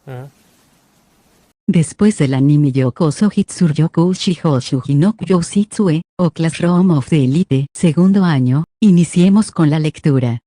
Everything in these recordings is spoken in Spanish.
응? Después del anime Yokoso Hitsuryoku Shihoshu Hinoku Yoshitsue, o Classroom of the Elite, segundo año, iniciemos con la lectura.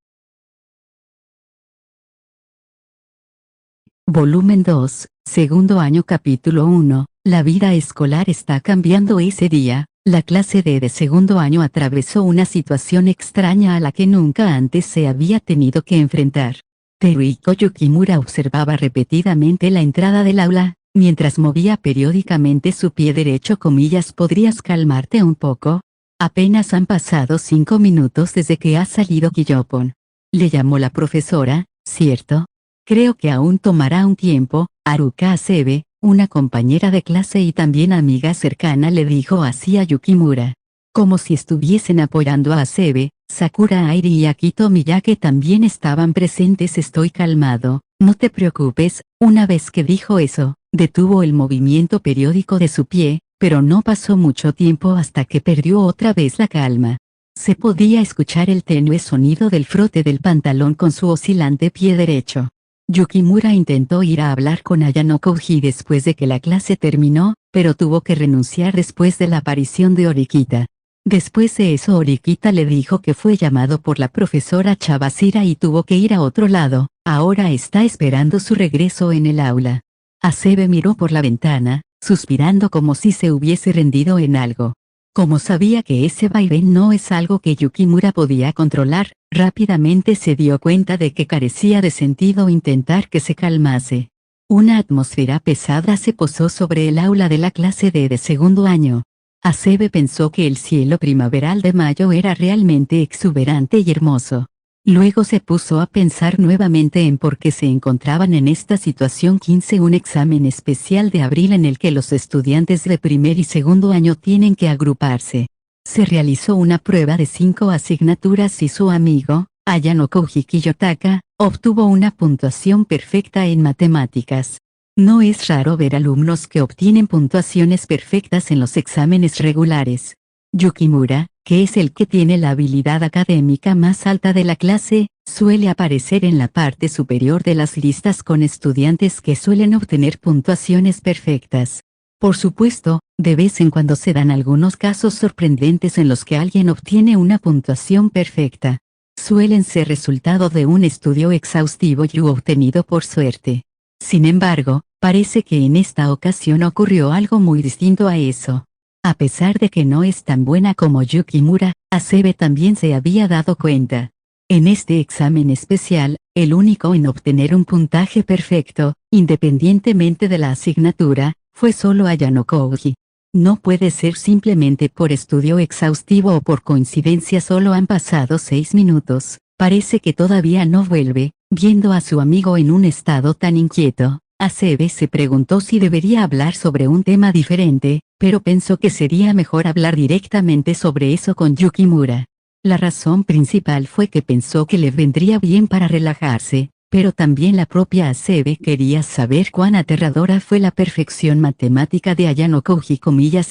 Volumen 2, segundo año capítulo 1, la vida escolar está cambiando ese día. La clase de segundo año atravesó una situación extraña a la que nunca antes se había tenido que enfrentar. Teruhiko Yukimura observaba repetidamente la entrada del aula, mientras movía periódicamente su pie derecho. ¿Podrías calmarte un poco? Apenas han pasado 5 minutos desde que ha salido Kiyopon. Le llamó la profesora, ¿cierto? Creo que aún tomará un tiempo. Haruka Asebe, una compañera de clase y también amiga cercana, le dijo así a Yukimura. Como si estuviesen apoyando a Asebe, Sakura Airi y Akito Miyake también estaban presentes. Estoy calmado, no te preocupes. Una vez que dijo eso, detuvo el movimiento periódico de su pie, pero no pasó mucho tiempo hasta que perdió otra vez la calma. Se podía escuchar el tenue sonido del frote del pantalón con su oscilante pie derecho. Yukimura intentó ir a hablar con Ayano Koji después de que la clase terminó, pero tuvo que renunciar después de la aparición de Horikita. Después de eso Horikita le dijo que fue llamado por la profesora Chabashira y tuvo que ir a otro lado. Ahora está esperando su regreso en el aula. Asebe miró por la ventana, suspirando como si se hubiese rendido en algo. Como sabía que ese vaivén no es algo que Yukimura podía controlar, rápidamente se dio cuenta de que carecía de sentido intentar que se calmase. Una atmósfera pesada se posó sobre el aula de la clase de segundo año. Asebe pensó que el cielo primaveral de mayo era realmente exuberante y hermoso. Luego se puso a pensar nuevamente en por qué se encontraban en esta situación. Un examen especial de abril en el que los estudiantes de primer y segundo año tienen que agruparse. Se realizó una prueba de 5 asignaturas y su amigo, Ayano Koji Kiyotaka, obtuvo una puntuación perfecta en matemáticas. No es raro ver alumnos que obtienen puntuaciones perfectas en los exámenes regulares. Yukimura, que es el que tiene la habilidad académica más alta de la clase, suele aparecer en la parte superior de las listas con estudiantes que suelen obtener puntuaciones perfectas. Por supuesto, de vez en cuando se dan algunos casos sorprendentes en los que alguien obtiene una puntuación perfecta. Suelen ser resultado de un estudio exhaustivo y obtenido por suerte. Sin embargo, parece que en esta ocasión ocurrió algo muy distinto a eso. A pesar de que no es tan buena como Yukimura, Asebe también se había dado cuenta. En este examen especial, el único en obtener un puntaje perfecto, independientemente de la asignatura, fue solo Ayano Koji. No puede ser simplemente por estudio exhaustivo o por coincidencia. Solo han pasado 6 minutos, parece que todavía no vuelve. Viendo a su amigo en un estado tan inquieto, Asebe se preguntó si debería hablar sobre un tema diferente, pero pensó que sería mejor hablar directamente sobre eso con Yukimura. La razón principal fue que pensó que le vendría bien para relajarse, pero también la propia Asebe quería saber cuán aterradora fue la perfección matemática de Ayano Koji.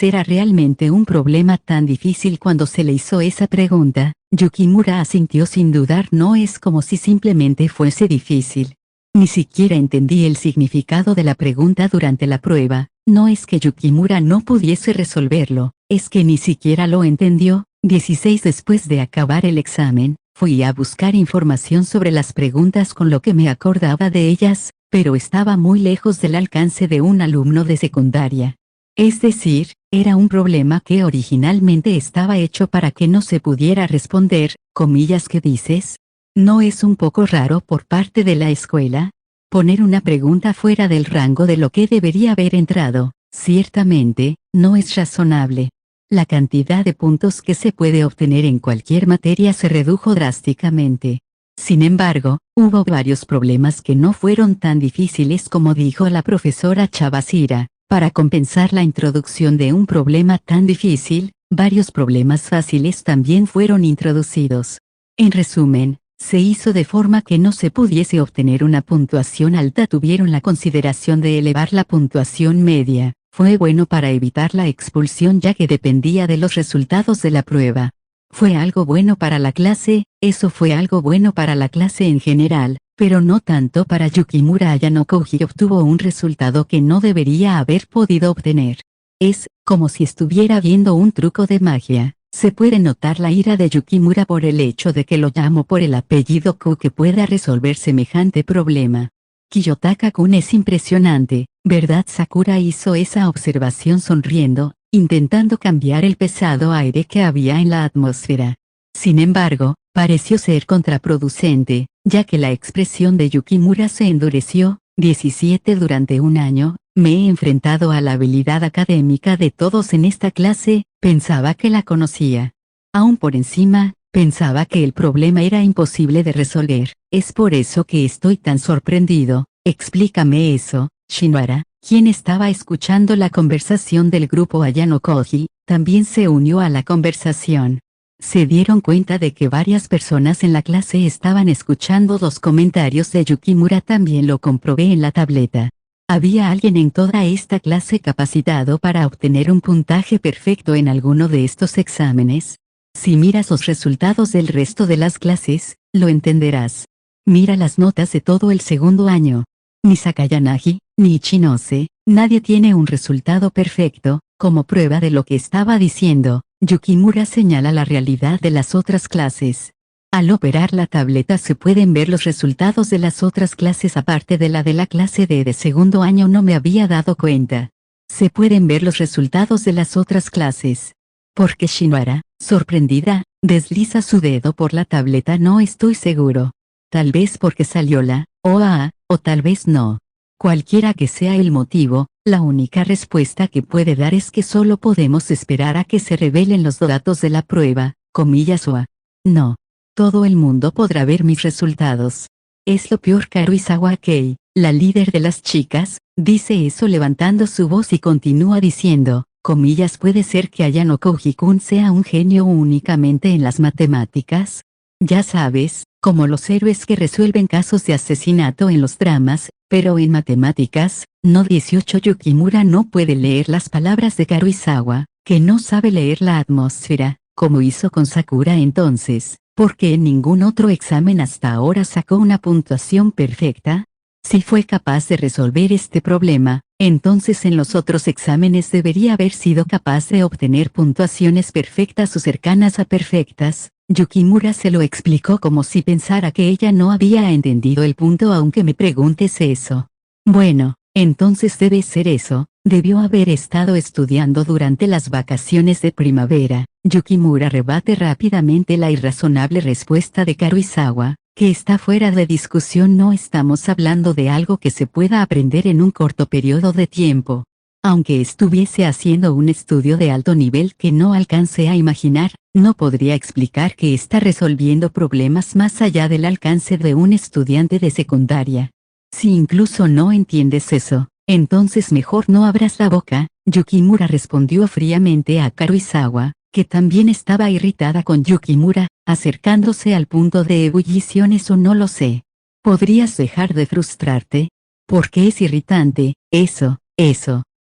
¿Era realmente un problema tan difícil? Cuando se le hizo esa pregunta, Yukimura asintió sin dudar. No es como si simplemente fuese difícil. Ni siquiera entendí el significado de la pregunta durante la prueba. No es que Yukimura no pudiese resolverlo, es que ni siquiera lo entendió. 16 Después de acabar el examen, fui a buscar información sobre las preguntas con lo que me acordaba de ellas, pero estaba muy lejos del alcance de un alumno de secundaria. Es decir, era un problema que originalmente estaba hecho para que no se pudiera responder. ¿Qué dices? ¿No es un poco raro por parte de la escuela? Poner una pregunta fuera del rango de lo que debería haber entrado, ciertamente, no es razonable. La cantidad de puntos que se puede obtener en cualquier materia se redujo drásticamente. Sin embargo, hubo varios problemas que no fueron tan difíciles como dijo la profesora Chabashira. Para compensar la introducción de un problema tan difícil, varios problemas fáciles también fueron introducidos. En resumen, se hizo de forma que no se pudiese obtener una puntuación alta. Tuvieron la consideración de elevar la puntuación media. Fue bueno para evitar la expulsión ya que dependía de los resultados de la prueba. Fue algo bueno para la clase, eso fue algo bueno para la clase en general, Pero no tanto para Yukimura. Ayano Koji obtuvo un resultado que no debería haber podido obtener. Es como si estuviera viendo un truco de magia. Se puede notar la ira de Yukimura por el hecho de que lo llamo por el apellido Ku que pueda resolver semejante problema. Kiyotaka-kun es impresionante, ¿verdad? Sakura hizo esa observación sonriendo, intentando cambiar el pesado aire que había en la atmósfera. Sin embargo, pareció ser contraproducente, ya que la expresión de Yukimura se endureció. 17 Durante un año, me he enfrentado a la habilidad académica de todos en esta clase, pensaba que la conocía. Aún por encima, pensaba que el problema era imposible de resolver. Es por eso que estoy tan sorprendido. Explícame eso, Shinohara. Quien estaba escuchando la conversación del grupo Ayano Koji, también se unió a la conversación. Se dieron cuenta de que varias personas en la clase estaban escuchando los comentarios de Yukimura. También lo comprobé en la tableta. ¿Había alguien en toda esta clase capacitado para obtener un puntaje perfecto en alguno de estos exámenes? Si miras los resultados del resto de las clases, lo entenderás. Mira las notas de todo el segundo año. Ni Sakayanagi, ni Ichinose, nadie tiene un resultado perfecto. Como prueba de lo que estaba diciendo, Yukimura señala la realidad de las otras clases. Al operar la tableta se pueden ver los resultados de las otras clases aparte de la clase de segundo año. No me había dado cuenta. Se pueden ver los resultados de las otras clases. Porque Shinohara, sorprendida, desliza su dedo por la tableta. No estoy seguro. Tal vez porque salió la OA, o tal vez no. Cualquiera que sea el motivo, la única respuesta que puede dar es que solo podemos esperar a que se revelen los datos de la prueba, comillas OA. No. Todo el mundo podrá ver mis resultados. Es lo peor. Karuizawa Kei, la líder de las chicas, dice eso levantando su voz y continúa diciendo, comillas, ¿puede ser que Ayano Koji-kun sea un genio únicamente en las matemáticas? Ya sabes, como los héroes que resuelven casos de asesinato en los dramas, pero en matemáticas, no. 18 Yukimura no puede leer las palabras de Karuizawa, que no sabe leer la atmósfera, como hizo con Sakura entonces. ¿Por qué en ningún otro examen hasta ahora sacó una puntuación perfecta? Si fue capaz de resolver este problema, entonces en los otros exámenes debería haber sido capaz de obtener puntuaciones perfectas o cercanas a perfectas. Yukimura se lo explicó como si pensara que ella no había entendido el punto. Aunque me preguntes eso. Bueno, entonces debe ser eso. Debió haber estado estudiando durante las vacaciones de primavera. Yukimura rebate rápidamente la irrazonable respuesta de Karuizawa, que está fuera de discusión. No estamos hablando de algo que se pueda aprender en un corto periodo de tiempo. Aunque estuviese haciendo un estudio de alto nivel que no alcance a imaginar, no podría explicar que está resolviendo problemas más allá del alcance de un estudiante de secundaria. Si incluso no entiendes eso, entonces mejor no abras la boca. Yukimura respondió fríamente a Karuizawa, que también estaba irritada con Yukimura, acercándose al punto de ebullición. Eso no lo sé. ¿Podrías dejar de frustrarte? Porque es irritante, eso.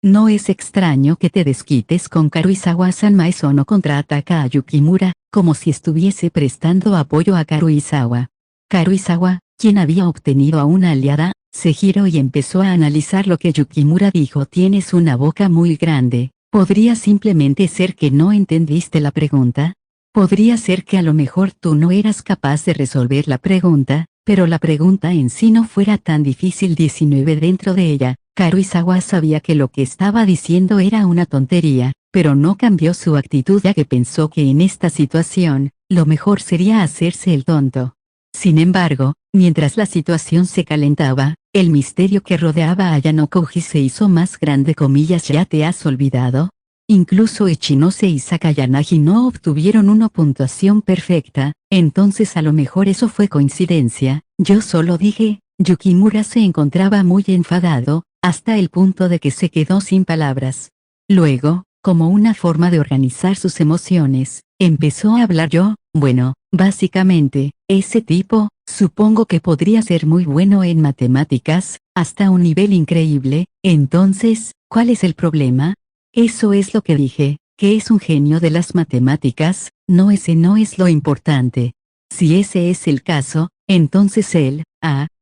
No es extraño que te desquites con Karuizawa-san. Maesono contraataca a Yukimura, como si estuviese prestando apoyo a Karuizawa. Karuizawa, quien había obtenido a una aliada, se giró y empezó a analizar lo que Yukimura dijo. Tienes una boca muy grande. ¿Podría simplemente ser que no entendiste la pregunta? Podría ser que a lo mejor tú no eras capaz de resolver la pregunta, pero la pregunta en sí no fuera tan difícil. 19 Dentro de ella, Karuizawa sabía que lo que estaba diciendo era una tontería, pero no cambió su actitud ya que pensó que en esta situación, lo mejor sería hacerse el tonto. Sin embargo, mientras la situación se calentaba, el misterio que rodeaba a Ayano Koji se hizo más grande. Comillas, ¿ya te has olvidado? Incluso Ichinose y Sakayanagi no obtuvieron una puntuación perfecta, entonces a lo mejor eso fue coincidencia. Yo solo dije. Yukimura se encontraba muy enfadado, hasta el punto de que se quedó sin palabras. Luego, como una forma de organizar sus emociones, empezó a hablar. Bueno, básicamente, ese tipo, supongo que podría ser muy bueno en matemáticas, hasta un nivel increíble. Entonces, ¿cuál es el problema? Eso es lo que dije, que es un genio de las matemáticas. No, ese no es lo importante. Si ese es el caso, entonces él,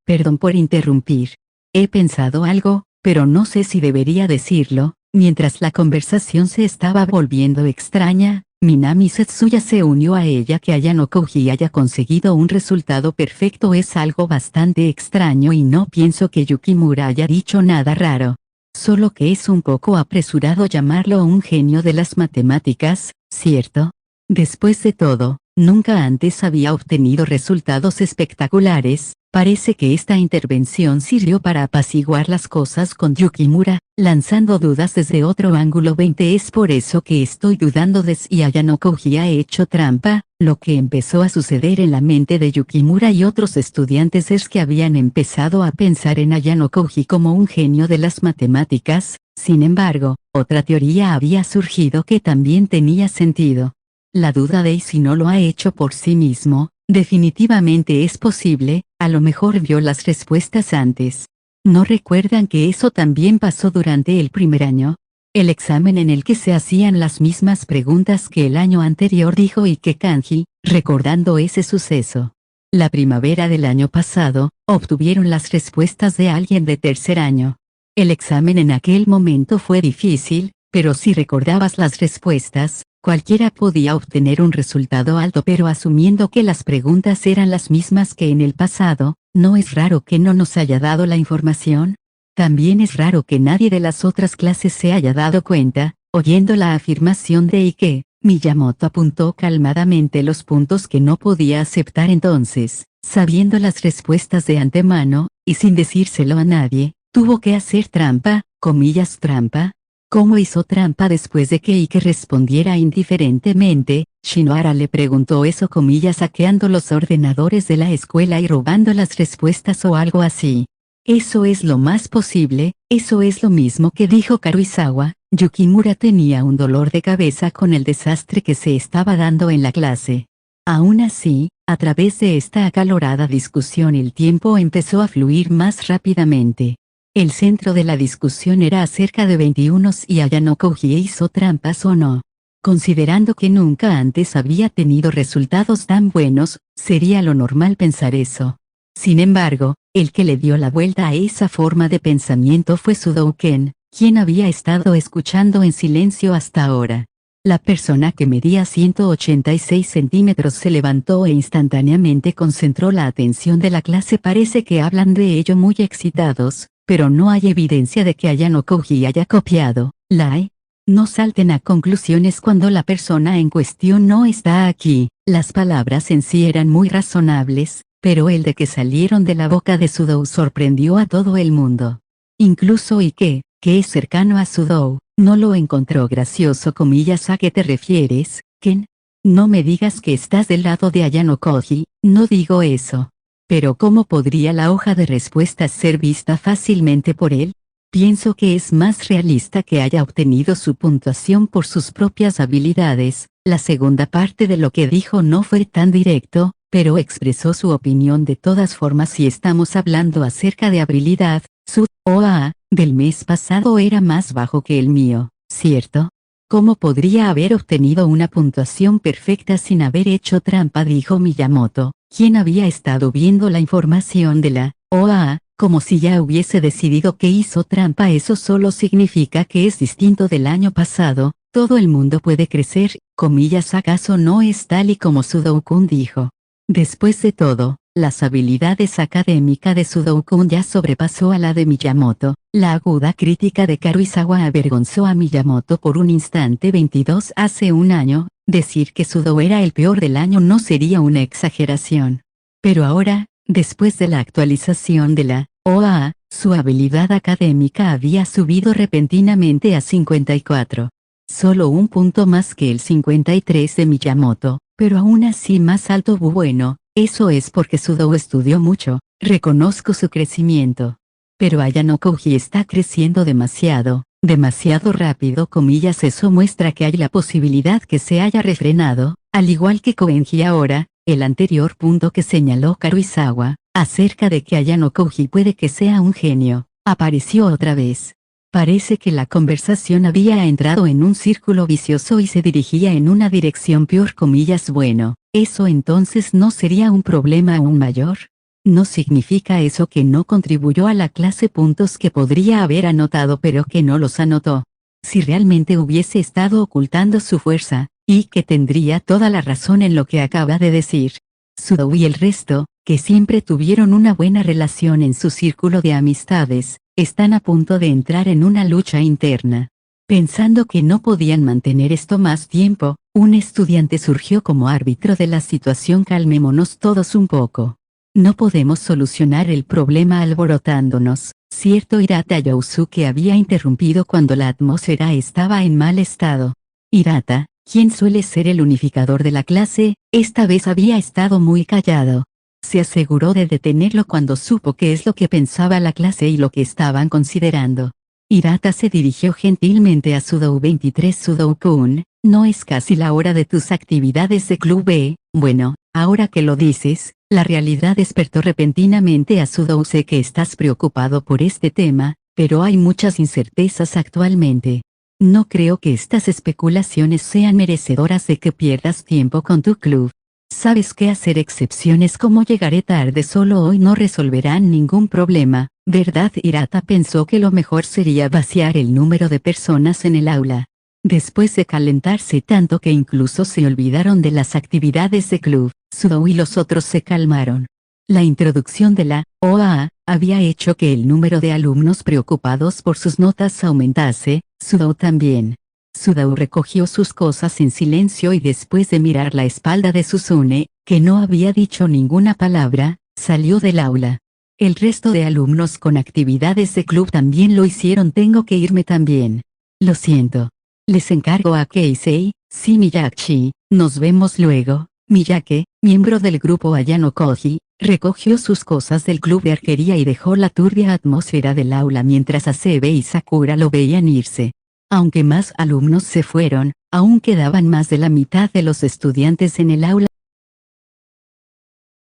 Perdón por interrumpir. He pensado algo, pero no sé si debería decirlo. Mientras la conversación se estaba volviendo extraña, Minami Setsuya se unió a ella. Que Ayano Koji haya conseguido un resultado perfecto es algo bastante extraño y no pienso que Yukimura haya dicho nada raro. Solo que es un poco apresurado llamarlo un genio de las matemáticas, ¿cierto? Después de todo, nunca antes había obtenido resultados espectaculares. Parece que esta intervención sirvió para apaciguar las cosas con Yukimura, lanzando dudas desde otro ángulo. 20 Es por eso que estoy dudando de si Ayano Koji ha hecho trampa. Lo que empezó a suceder en la mente de Yukimura y otros estudiantes es que habían empezado a pensar en Ayano Koji como un genio de las matemáticas. Sin embargo, otra teoría había surgido que también tenía sentido. La duda de si no lo ha hecho por sí mismo. Definitivamente es posible, a lo mejor vio las respuestas antes. ¿No recuerdan que eso también pasó durante el primer año? El examen en el que se hacían las mismas preguntas que el año anterior, dijo Ike Kanji, recordando ese suceso. La primavera del año pasado, obtuvieron las respuestas de alguien de tercer año. El examen en aquel momento fue difícil, pero si recordabas las respuestas, cualquiera podía obtener un resultado alto, pero asumiendo que las preguntas eran las mismas que en el pasado, ¿no es raro que no nos haya dado la información? También es raro que nadie de las otras clases se haya dado cuenta. Oyendo la afirmación de Ike, Miyamoto apuntó calmadamente los puntos que no podía aceptar. Entonces, sabiendo las respuestas de antemano, y sin decírselo a nadie, tuvo que hacer trampa, comillas trampa. ¿Cómo hizo trampa? Después de que Ike respondiera indiferentemente, Shinohara le preguntó eso, comillas, hackeando los ordenadores de la escuela y robando las respuestas o algo así. Eso es lo más posible, eso es lo mismo que dijo Karuizawa. Yukimura tenía un dolor de cabeza con el desastre que se estaba dando en la clase. Aún así, a través de esta acalorada discusión el tiempo empezó a fluir más rápidamente. El centro de la discusión era acerca de 21 si Ayano Koji hizo trampas o no. Considerando que nunca antes había tenido resultados tan buenos, sería lo normal pensar eso. Sin embargo, el que le dio la vuelta a esa forma de pensamiento fue Sudouken, quien había estado escuchando en silencio hasta ahora. La persona que medía 186 centímetros se levantó e instantáneamente concentró la atención de la clase. Parece que hablan de ello muy excitados, pero no hay evidencia de que Ayano Koji haya copiado. No salten a conclusiones cuando la persona en cuestión no está aquí. Las palabras en sí eran muy razonables, pero el de que salieron de la boca de Sudou sorprendió a todo el mundo. Incluso Ike, que es cercano a Sudou, no lo encontró gracioso. Comillas, ¿a qué te refieres, Ken? No me digas que estás del lado de Ayano Koji. No digo eso. Pero ¿cómo podría la hoja de respuestas ser vista fácilmente por él? Pienso que es más realista que haya obtenido su puntuación por sus propias habilidades. La segunda parte de lo que dijo no fue tan directo, pero expresó su opinión de todas formas. Si estamos hablando acerca de habilidad, su OAA del mes pasado era más bajo que el mío, ¿cierto? ¿Cómo podría haber obtenido una puntuación perfecta sin haber hecho trampa? Dijo Miyamoto, quien había estado viendo la información de la OAA, como si ya hubiese decidido que hizo trampa. Eso solo significa que es distinto del año pasado. Todo el mundo puede crecer, comillas, ¿acaso no es tal y como Sudou-kun dijo? Después de todo, las habilidades académicas de Sudou-kun ya sobrepasó a la de Miyamoto. La aguda crítica de Karuizawa avergonzó a Miyamoto por un instante. 22 Hace un año, decir que Sudou era el peor del año no sería una exageración. Pero ahora, después de la actualización de la OAA, su habilidad académica había subido repentinamente a 54. Solo un punto más que el 53 de Miyamoto, pero aún así más alto. Bueno, eso es porque Sudou estudió mucho. Reconozco su crecimiento. Pero Ayano Koji está creciendo demasiado rápido. Comillas, eso muestra que hay la posibilidad que se haya refrenado, al igual que Koenji ahora. El anterior punto que señaló Karuizawa, acerca de que Ayano Koji puede que sea un genio, apareció otra vez. Parece que la conversación había entrado en un círculo vicioso y se dirigía en una dirección peor. Comillas, bueno, eso entonces no sería un problema aún mayor. ¿No significa eso que no contribuyó a la clase puntos que podría haber anotado pero que no los anotó? Si realmente hubiese estado ocultando su fuerza, y que tendría toda la razón en lo que acaba de decir. Sudou y el resto, que siempre tuvieron una buena relación en su círculo de amistades, están a punto de entrar en una lucha interna. Pensando que no podían mantener esto más tiempo, un estudiante surgió como árbitro de la situación. Calmémonos todos un poco. No podemos solucionar el problema alborotándonos, ¿cierto? Hirata Yousuke había interrumpido cuando la atmósfera estaba en mal estado. Hirata, quien suele ser el unificador de la clase, esta vez había estado muy callado. Se aseguró de detenerlo cuando supo qué es lo que pensaba la clase y lo que estaban considerando. Hirata se dirigió gentilmente a Sudou 23. Sudou-kun, ¿no es casi la hora de tus actividades de club B? Bueno, ahora que lo dices, la realidad despertó repentinamente a Sudou. Sé que estás preocupado por este tema, pero hay muchas incertezas actualmente. No creo que estas especulaciones sean merecedoras de que pierdas tiempo con tu club. Sabes que hacer excepciones como llegaré tarde solo hoy no resolverán ningún problema, ¿verdad? Hirata pensó que lo mejor sería vaciar el número de personas en el aula. Después de calentarse tanto que incluso se olvidaron de las actividades de club, Sudou y los otros se calmaron. La introducción de la OAA había hecho que el número de alumnos preocupados por sus notas aumentase. Sudou también. Sudou recogió sus cosas en silencio y después de mirar la espalda de Suzune, que no había dicho ninguna palabra, salió del aula. El resto de alumnos con actividades de club también lo hicieron. Tengo que irme también. Lo siento. Les encargo a Keisei, sí Miyaki, nos vemos luego. Miyake, miembro del grupo Ayano Koji, recogió sus cosas del club de arquería y dejó la turbia atmósfera del aula mientras Asebe y Sakura lo veían irse. Aunque más alumnos se fueron, aún quedaban más de la mitad de los estudiantes en el aula.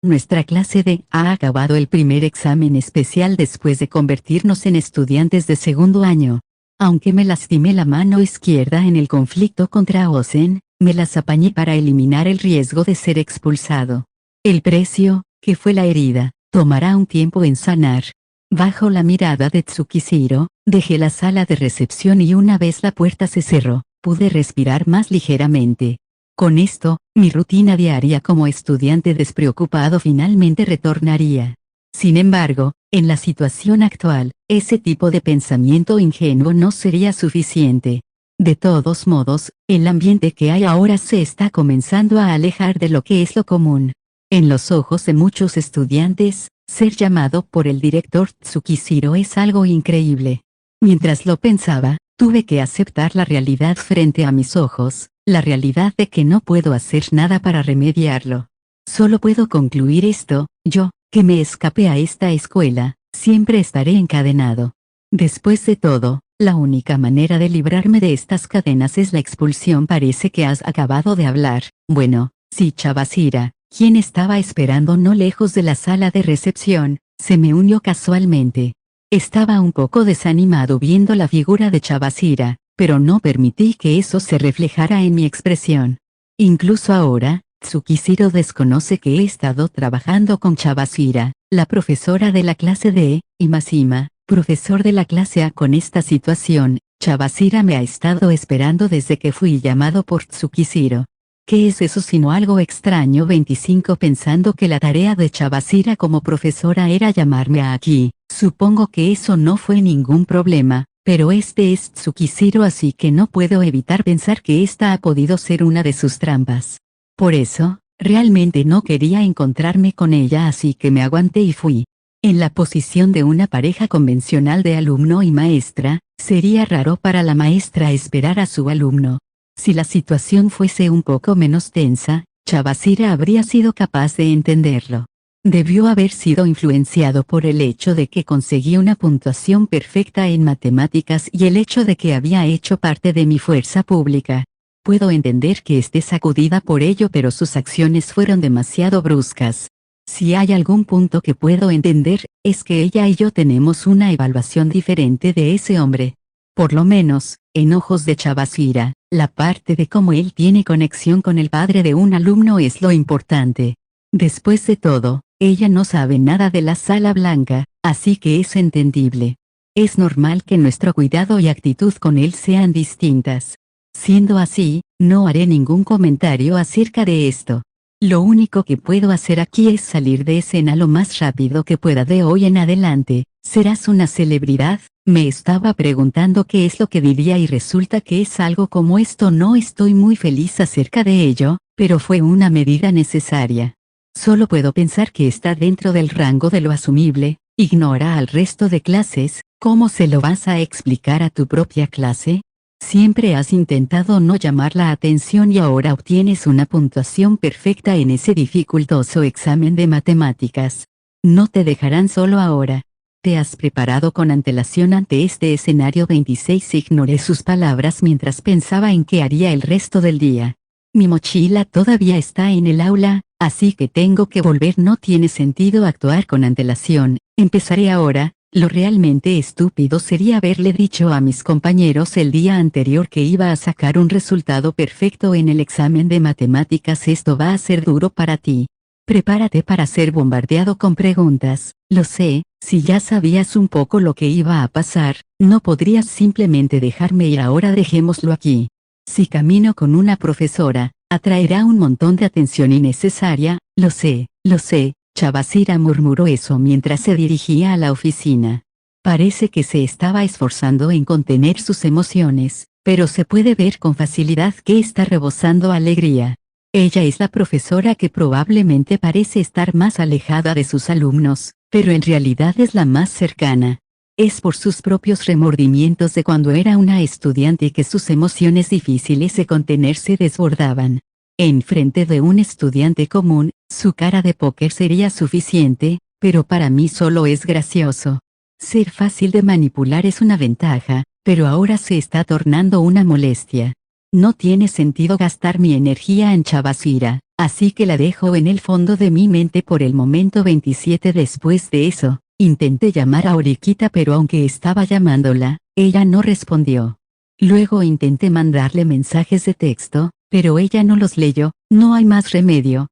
Nuestra clase D ha acabado el primer examen especial después de convertirnos en estudiantes de segundo año. Aunque me lastimé la mano izquierda en el conflicto contra Ozen, me las apañé para eliminar el riesgo de ser expulsado. El precio, que fue la herida, tomará un tiempo en sanar. Bajo la mirada de Tsukishiro, dejé la sala de recepción y una vez la puerta se cerró, pude respirar más ligeramente. Con esto, mi rutina diaria como estudiante despreocupado finalmente retornaría. Sin embargo, en la situación actual, ese tipo de pensamiento ingenuo no sería suficiente. De todos modos, el ambiente que hay ahora se está comenzando a alejar de lo que es lo común. En los ojos de muchos estudiantes, ser llamado por el director Tsukishiro es algo increíble. Mientras lo pensaba, tuve que aceptar la realidad frente a mis ojos, la realidad de que no puedo hacer nada para remediarlo. Solo puedo concluir esto, yo, que me escapé a esta escuela, siempre estaré encadenado. Después de todo, la única manera de librarme de estas cadenas es la expulsión. Parece que has acabado de hablar. Bueno, sí. Chabashira, quien estaba esperando no lejos de la sala de recepción, se me unió casualmente. Estaba un poco desanimado viendo la figura de Chabashira, pero no permití que eso se reflejara en mi expresión. Incluso ahora, Tsukishiro desconoce que he estado trabajando con Chabashira, la profesora de la clase D, y Mashima, profesor de la clase A. Con esta situación, Chabashira me ha estado esperando desde que fui llamado por Tsukishiro. ¿Qué es eso sino algo extraño? 25 Pensando que la tarea de Chabashira como profesora era llamarme aquí, supongo que eso no fue ningún problema, pero este es Tsukishiro, así que no puedo evitar pensar que esta ha podido ser una de sus trampas. Por eso, realmente no quería encontrarme con ella, así que me aguanté y fui. En la posición de una pareja convencional de alumno y maestra, sería raro para la maestra esperar a su alumno. Si la situación fuese un poco menos tensa, Chabashira habría sido capaz de entenderlo. Debió haber sido influenciado por el hecho de que conseguí una puntuación perfecta en matemáticas y el hecho de que había hecho parte de mi fuerza pública. Puedo entender que esté sacudida por ello, pero sus acciones fueron demasiado bruscas. Si hay algún punto que puedo entender, es que ella y yo tenemos una evaluación diferente de ese hombre. Por lo menos, en ojos de Chabashira, la parte de cómo él tiene conexión con el padre de un alumno es lo importante. Después de todo, ella no sabe nada de la sala blanca, así que es entendible. Es normal que nuestro cuidado y actitud con él sean distintas. Siendo así, no haré ningún comentario acerca de esto. Lo único que puedo hacer aquí es salir de escena lo más rápido que pueda de hoy en adelante. ¿Serás una celebridad? Me estaba preguntando qué es lo que diría y resulta que es algo como esto. No estoy muy feliz acerca de ello, pero fue una medida necesaria. Solo puedo pensar que está dentro del rango de lo asumible. Ignora al resto de clases. ¿Cómo se lo vas a explicar a tu propia clase? Siempre has intentado no llamar la atención y ahora obtienes una puntuación perfecta en ese dificultoso examen de matemáticas. No te dejarán solo ahora. ¿Te has preparado con antelación ante este escenario? 26. Ignoré sus palabras mientras pensaba en qué haría el resto del día. Mi mochila todavía está en el aula, así que tengo que volver. No tiene sentido actuar con antelación. Empezaré ahora. Lo realmente estúpido sería haberle dicho a mis compañeros el día anterior que iba a sacar un resultado perfecto en el examen de matemáticas. Esto va a ser duro para ti. Prepárate para ser bombardeado con preguntas. Lo sé, si ya sabías un poco lo que iba a pasar, no podrías simplemente dejarme ir. Ahora dejémoslo aquí. Si camino con una profesora, atraerá un montón de atención innecesaria. Lo sé, Chavasira murmuró eso mientras se dirigía a la oficina. Parece que se estaba esforzando en contener sus emociones, pero se puede ver con facilidad que está rebosando alegría. Ella es la profesora que probablemente parece estar más alejada de sus alumnos, pero en realidad es la más cercana. Es por sus propios remordimientos de cuando era una estudiante que sus emociones difíciles de contener se desbordaban. En frente de un estudiante común, su cara de póker sería suficiente, pero para mí solo es gracioso. Ser fácil de manipular es una ventaja, pero ahora se está tornando una molestia. No tiene sentido gastar mi energía en Chavasira, así que la dejo en el fondo de mi mente por el momento. 27. Después de eso, intenté llamar a Oriquita, pero aunque estaba llamándola, ella no respondió. Luego intenté mandarle mensajes de texto, pero ella no los leyó. No hay más remedio.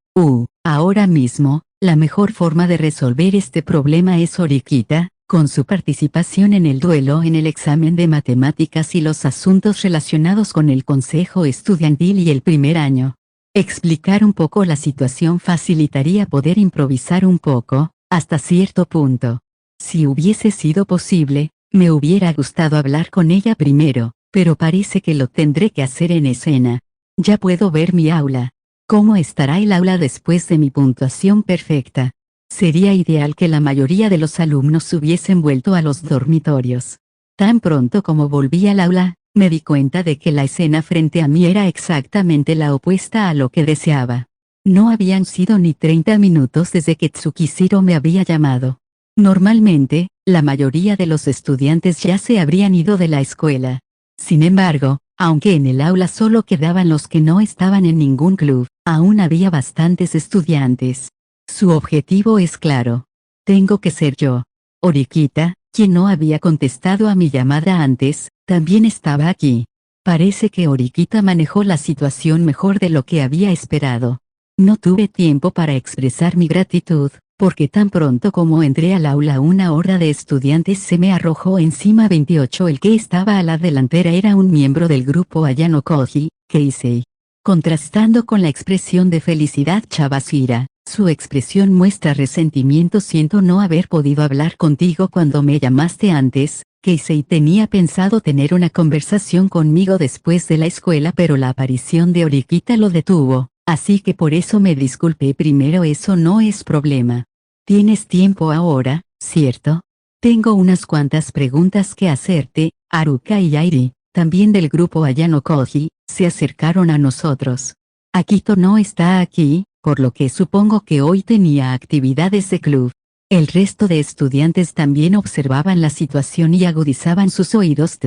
Ahora mismo, la mejor forma de resolver este problema es Oriquita, con su participación en el duelo en el examen de matemáticas y los asuntos relacionados con el consejo estudiantil y el primer año. Explicar un poco la situación facilitaría poder improvisar un poco, hasta cierto punto. Si hubiese sido posible, me hubiera gustado hablar con ella primero, pero parece que lo tendré que hacer en escena. Ya puedo ver mi aula. ¿Cómo estará el aula después de mi puntuación perfecta? Sería ideal que la mayoría de los alumnos hubiesen vuelto a los dormitorios. Tan pronto como volví al aula, me di cuenta de que la escena frente a mí era exactamente la opuesta a lo que deseaba. No habían sido ni 30 minutos desde que Tsukishiro me había llamado. Normalmente, la mayoría de los estudiantes ya se habrían ido de la escuela. Sin embargo, aunque en el aula solo quedaban los que no estaban en ningún club, aún había bastantes estudiantes. Su objetivo es claro. Tengo que ser yo. Oriquita, quien no había contestado a mi llamada antes, también estaba aquí. Parece que Oriquita manejó la situación mejor de lo que había esperado. No tuve tiempo para expresar mi gratitud, porque tan pronto como entré al aula una horda de estudiantes se me arrojó encima. 28. El que estaba a la delantera era un miembro del grupo Ayano Koji, Keisei. Contrastando con la expresión de felicidad Chavasira, su expresión muestra resentimiento. Siento no haber podido hablar contigo cuando me llamaste antes. Keisei tenía pensado tener una conversación conmigo después de la escuela, pero la aparición de Oriquita lo detuvo, así que por eso me disculpé primero. Eso no es problema. ¿Tienes tiempo ahora, cierto? Tengo unas cuantas preguntas que hacerte. Haruka y Airi, también del grupo Ayano Koji, se acercaron a nosotros. Akito no está aquí, por lo que supongo que hoy tenía actividades de club. El resto de estudiantes también observaban la situación y agudizaban sus oídos.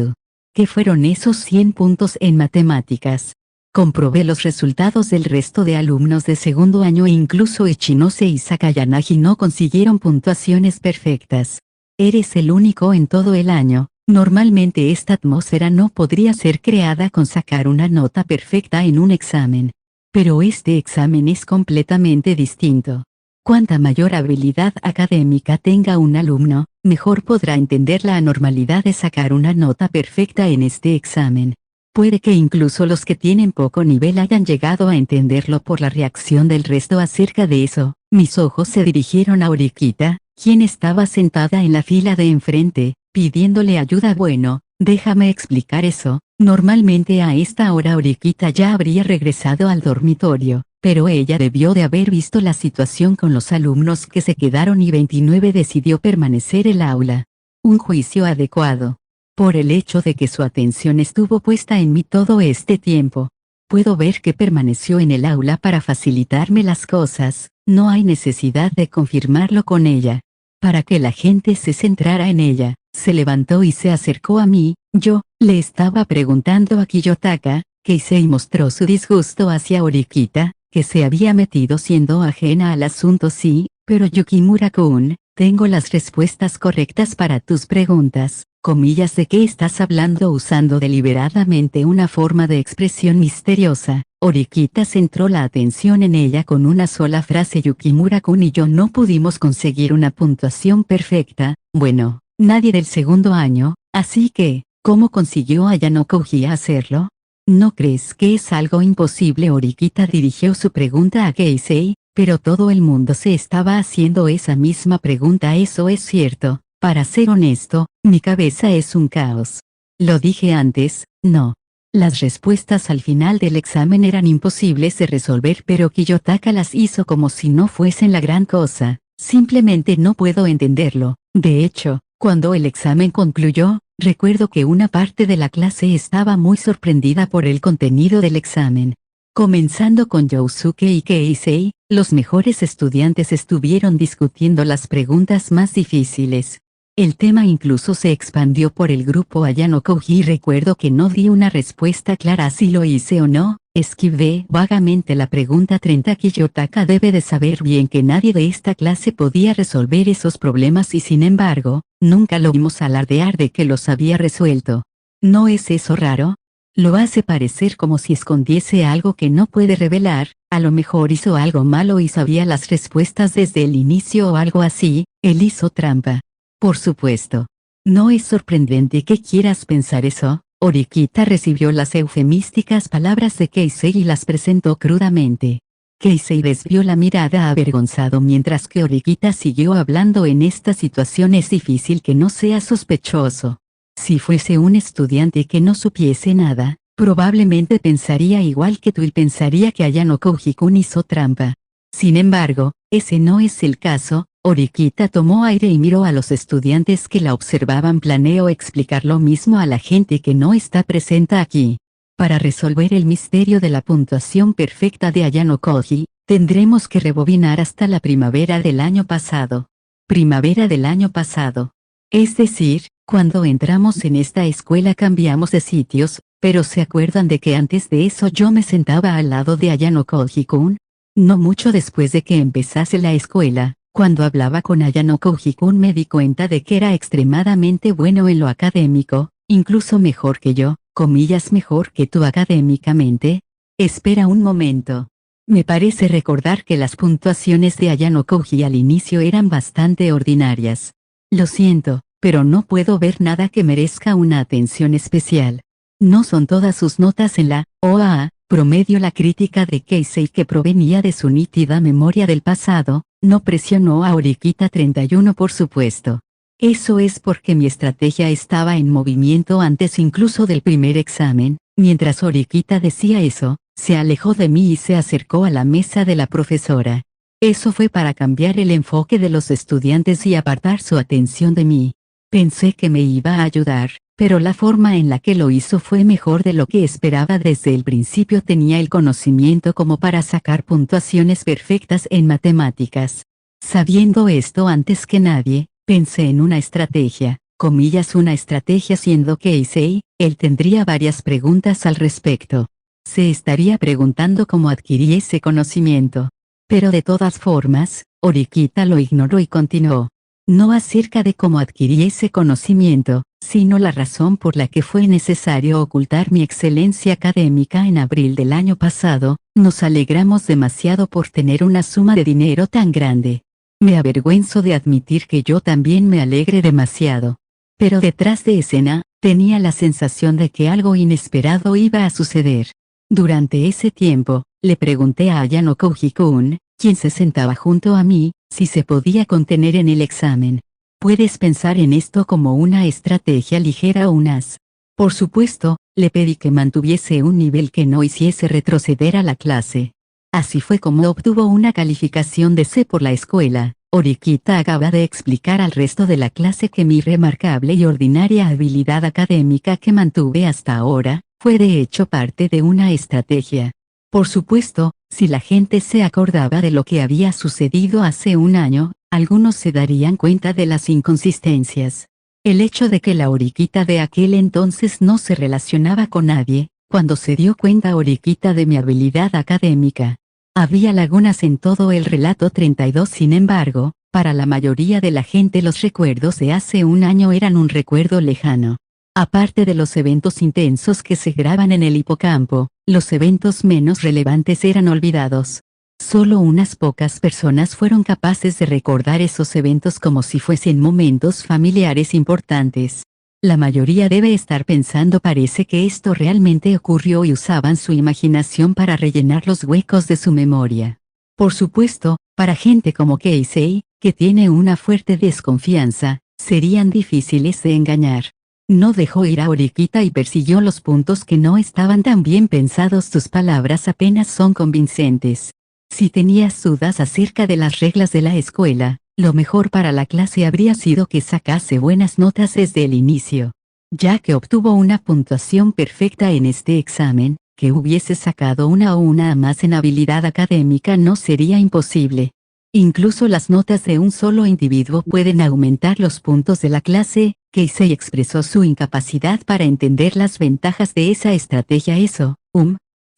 ¿Qué fueron esos 100 puntos en matemáticas? Comprobé los resultados del resto de alumnos de segundo año e incluso Ichinose y Sakayanagi no consiguieron puntuaciones perfectas. Eres el único en todo el año. Normalmente esta atmósfera no podría ser creada con sacar una nota perfecta en un examen. Pero este examen es completamente distinto. Cuanta mayor habilidad académica tenga un alumno, mejor podrá entender la anormalidad de sacar una nota perfecta en este examen. Puede que incluso los que tienen poco nivel hayan llegado a entenderlo por la reacción del resto acerca de eso. Mis ojos se dirigieron a Oriquita, quien estaba sentada en la fila de enfrente, pidiéndole ayuda. Bueno, déjame explicar eso. Normalmente a esta hora Oriquita ya habría regresado al dormitorio, pero ella debió de haber visto la situación con los alumnos que se quedaron y 29 decidió permanecer en el aula. Un juicio adecuado. Por el hecho de que su atención estuvo puesta en mí todo este tiempo. Puedo ver que permaneció en el aula para facilitarme las cosas, no hay necesidad de confirmarlo con ella. Para que la gente se centrara en ella, se levantó y se acercó a mí. Yo le estaba preguntando a Kiyotaka. Keisei mostró su disgusto hacia Oriquita, que se había metido siendo ajena al asunto. Sí, pero Yukimura-kun, tengo las respuestas correctas para tus preguntas. Comillas, ¿de qué estás hablando? Usando deliberadamente una forma de expresión misteriosa, Oriquita centró la atención en ella con una sola frase. Yukimura-kun y yo no pudimos conseguir una puntuación perfecta. Bueno, nadie del segundo año, así que, ¿cómo consiguió Ayano Koji hacerlo? ¿No crees que es algo imposible? Oriquita dirigió su pregunta a Keisei, pero todo el mundo se estaba haciendo esa misma pregunta. Eso es cierto. Para ser honesto, mi cabeza es un caos. Lo dije antes, no. Las respuestas al final del examen eran imposibles de resolver, pero Kiyotaka las hizo como si no fuesen la gran cosa. Simplemente no puedo entenderlo. De hecho, cuando el examen concluyó, recuerdo que una parte de la clase estaba muy sorprendida por el contenido del examen. Comenzando con Yousuke y Keisei, los mejores estudiantes estuvieron discutiendo las preguntas más difíciles. El tema incluso se expandió por el grupo Ayano Koji. Recuerdo que no di una respuesta clara si lo hice o no. Esquivé vagamente la pregunta 30. Kiyotaka debe de saber bien que nadie de esta clase podía resolver esos problemas y sin embargo, nunca lo vimos alardear de que los había resuelto. ¿No es eso raro? Lo hace parecer como si escondiese algo que no puede revelar. A lo mejor hizo algo malo y sabía las respuestas desde el inicio o algo así. Él hizo trampa. Por supuesto. No es sorprendente que quieras pensar eso. Oriquita recibió las eufemísticas palabras de Keisei y las presentó crudamente. Keisei desvió la mirada avergonzado mientras que Oriquita siguió hablando. En esta situación es difícil que no sea sospechoso. Si fuese un estudiante que no supiese nada, probablemente pensaría igual que tú y pensaría que Ayano Koji-kun hizo trampa. Sin embargo, ese no es el caso. Oriquita tomó aire y miró a los estudiantes que la observaban. Planeo explicar lo mismo a la gente que no está presente aquí. Para resolver el misterio de la puntuación perfecta de Ayano Koji, tendremos que rebobinar hasta la primavera del año pasado. Primavera del año pasado. Es decir, cuando entramos en esta escuela cambiamos de sitios, pero ¿se acuerdan de que antes de eso yo me sentaba al lado de Ayano Koji-kun? No mucho después de que empezase la escuela. Cuando hablaba con Ayano Koji-kun me di cuenta de que era extremadamente bueno en lo académico, incluso mejor que yo, comillas mejor que tú académicamente. Espera un momento. Me parece recordar que las puntuaciones de Ayano Koji al inicio eran bastante ordinarias. Lo siento, pero no puedo ver nada que merezca una atención especial. No son todas sus notas en la OAA, promedio. La crítica de Keisei, que provenía de su nítida memoria del pasado, no presionó a Oriquita 31 por supuesto. Eso es porque mi estrategia estaba en movimiento antes incluso del primer examen. Mientras Oriquita decía eso, se alejó de mí y se acercó a la mesa de la profesora. Eso fue para cambiar el enfoque de los estudiantes y apartar su atención de mí. Pensé que me iba a ayudar, pero la forma en la que lo hizo fue mejor de lo que esperaba. Desde el principio tenía el conocimiento como para sacar puntuaciones perfectas en matemáticas. Sabiendo esto antes que nadie, pensé en una estrategia, comillas una estrategia siendo Keisei, él tendría varias preguntas al respecto. Se estaría preguntando cómo adquirí ese conocimiento. Pero de todas formas, Oriquita lo ignoró y continuó. No acerca de cómo adquirí ese conocimiento, sino la razón por la que fue necesario ocultar mi excelencia académica en abril del año pasado. Nos alegramos demasiado por tener una suma de dinero tan grande. Me avergüenzo de admitir que yo también me alegre demasiado. Pero detrás de escena, tenía la sensación de que algo inesperado iba a suceder. Durante ese tiempo, le pregunté a Ayano Koji-kun, quien se sentaba junto a mí, si se podía contener en el examen. ¿Puedes pensar en esto como una estrategia ligera o un as? Por supuesto, le pedí que mantuviese un nivel que no hiciese retroceder a la clase. Así fue como obtuvo una calificación de C por la escuela. Horikita acaba de explicar al resto de la clase que mi remarcable y ordinaria habilidad académica que mantuve hasta ahora, fue de hecho parte de una estrategia. Por supuesto, si la gente se acordaba de lo que había sucedido hace un año, algunos se darían cuenta de las inconsistencias. El hecho de que la Horikita de aquel entonces no se relacionaba con nadie, cuando se dio cuenta Horikita de mi habilidad académica. Había lagunas en todo el relato 32. Sin embargo, para la mayoría de la gente los recuerdos de hace un año eran un recuerdo lejano. Aparte de los eventos intensos que se graban en el hipocampo, los eventos menos relevantes eran olvidados. Solo unas pocas personas fueron capaces de recordar esos eventos como si fuesen momentos familiares importantes. La mayoría debe estar pensando parece que esto realmente ocurrió y usaban su imaginación para rellenar los huecos de su memoria. Por supuesto, para gente como Keisei, que tiene una fuerte desconfianza, serían difíciles de engañar. No dejó ir a Horikita y persiguió los puntos que no estaban tan bien pensados. Tus palabras apenas son convincentes. Si tenías dudas acerca de las reglas de la escuela, lo mejor para la clase habría sido que sacase buenas notas desde el inicio. Ya que obtuvo una puntuación perfecta en este examen, que hubiese sacado una o una más en habilidad académica no sería imposible. Incluso las notas de un solo individuo pueden aumentar los puntos de la clase. Keisei expresó su incapacidad para entender las ventajas de esa estrategia.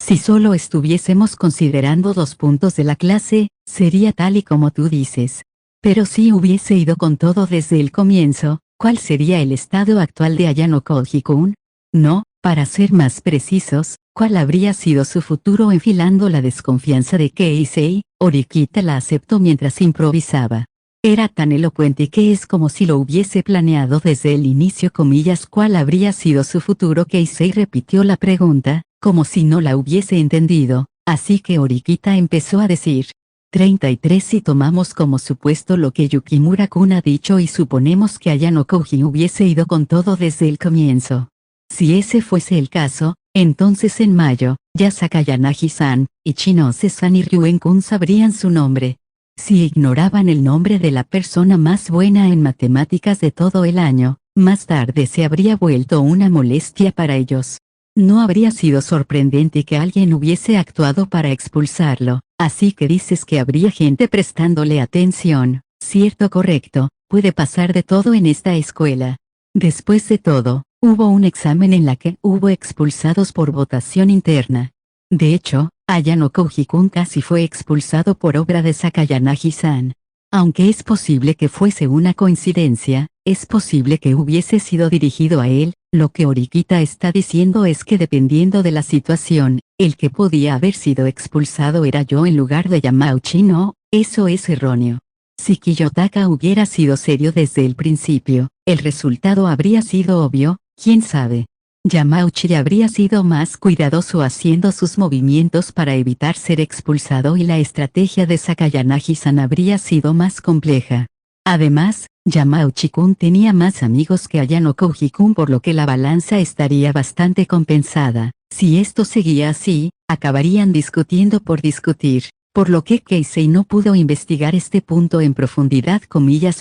Si solo estuviésemos considerando 2 puntos de la clase, sería tal y como tú dices. Pero si hubiese ido con todo desde el comienzo, ¿cuál sería el estado actual de Ayano Koji-kun? No, para ser más precisos, ¿cuál habría sido su futuro? Enfilando la desconfianza de Keisei, Horikita la aceptó mientras improvisaba. Era tan elocuente que es como si lo hubiese planeado desde el inicio. ¿Cuál habría sido su futuro? Keisei repitió la pregunta, como si no la hubiese entendido, así que Horikita empezó a decir. 33. Si tomamos como supuesto lo que Yukimura-kun ha dicho y suponemos que Ayano Koji hubiese ido con todo desde el comienzo. Si ese fuese el caso, entonces en mayo, ya Sakayanagi-san, Ichinose-san y Ryuen-kun sabrían su nombre. Si ignoraban el nombre de la persona más buena en matemáticas de todo el año, más tarde se habría vuelto una molestia para ellos. No habría sido sorprendente que alguien hubiese actuado para expulsarlo, así que dices que habría gente prestándole atención, ¿cierto? Correcto, puede pasar de todo en esta escuela. Después de todo, hubo un examen en la que hubo expulsados por votación interna. De hecho, Ayano Koji-kun casi fue expulsado por obra de Sakayanagi-san. Aunque es posible que fuese una coincidencia, es posible que hubiese sido dirigido a él. Lo que Horikita está diciendo es que dependiendo de la situación, el que podía haber sido expulsado era yo en lugar de Yamauchi. No, eso es erróneo. Si Kiyotaka hubiera sido serio desde el principio, el resultado habría sido obvio, quién sabe. Yamauchi habría sido más cuidadoso haciendo sus movimientos para evitar ser expulsado y la estrategia de Sakayanagi-san habría sido más compleja. Además, Yamauchi-kun tenía más amigos que Ayano Koji-kun, por lo que la balanza estaría bastante compensada. Si esto seguía así, acabarían discutiendo por discutir, por lo que Keisei no pudo investigar este punto en profundidad.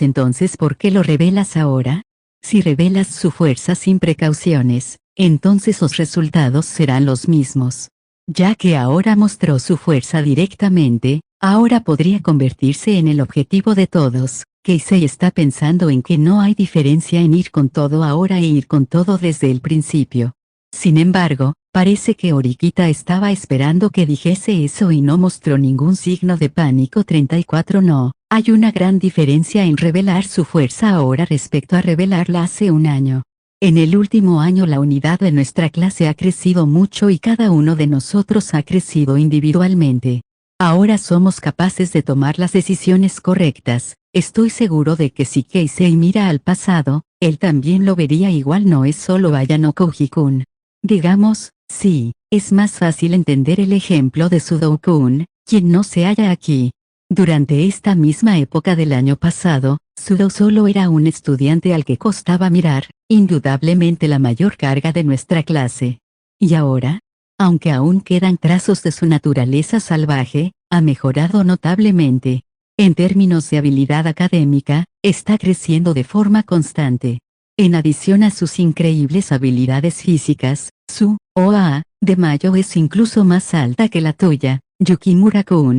Entonces, ¿por qué lo revelas ahora? Si revelas su fuerza sin precauciones, entonces los resultados serán los mismos. Ya que ahora mostró su fuerza directamente, ahora podría convertirse en el objetivo de todos. Keisei está pensando en que no hay diferencia en ir con todo ahora e ir con todo desde el principio. Sin embargo, parece que Horikita estaba esperando que dijese eso y no mostró ningún signo de pánico. 34. No, hay una gran diferencia en revelar su fuerza ahora respecto a revelarla hace un año. En el último año la unidad de nuestra clase ha crecido mucho y cada uno de nosotros ha crecido individualmente. Ahora somos capaces de tomar las decisiones correctas. Estoy seguro de que si Keisei mira al pasado, él también lo vería igual. No es solo Ayano Koji-kun. Digamos, sí, es más fácil entender el ejemplo de Sudou-kun, quien no se halla aquí. Durante esta misma época del año pasado, Sudou solo era un estudiante al que costaba mirar, indudablemente la mayor carga de nuestra clase. Y ahora, aunque aún quedan trazos de su naturaleza salvaje, ha mejorado notablemente. En términos de habilidad académica, está creciendo de forma constante. En adición a sus increíbles habilidades físicas, su OAA de mayo es incluso más alta que la tuya, Yukimura-kun.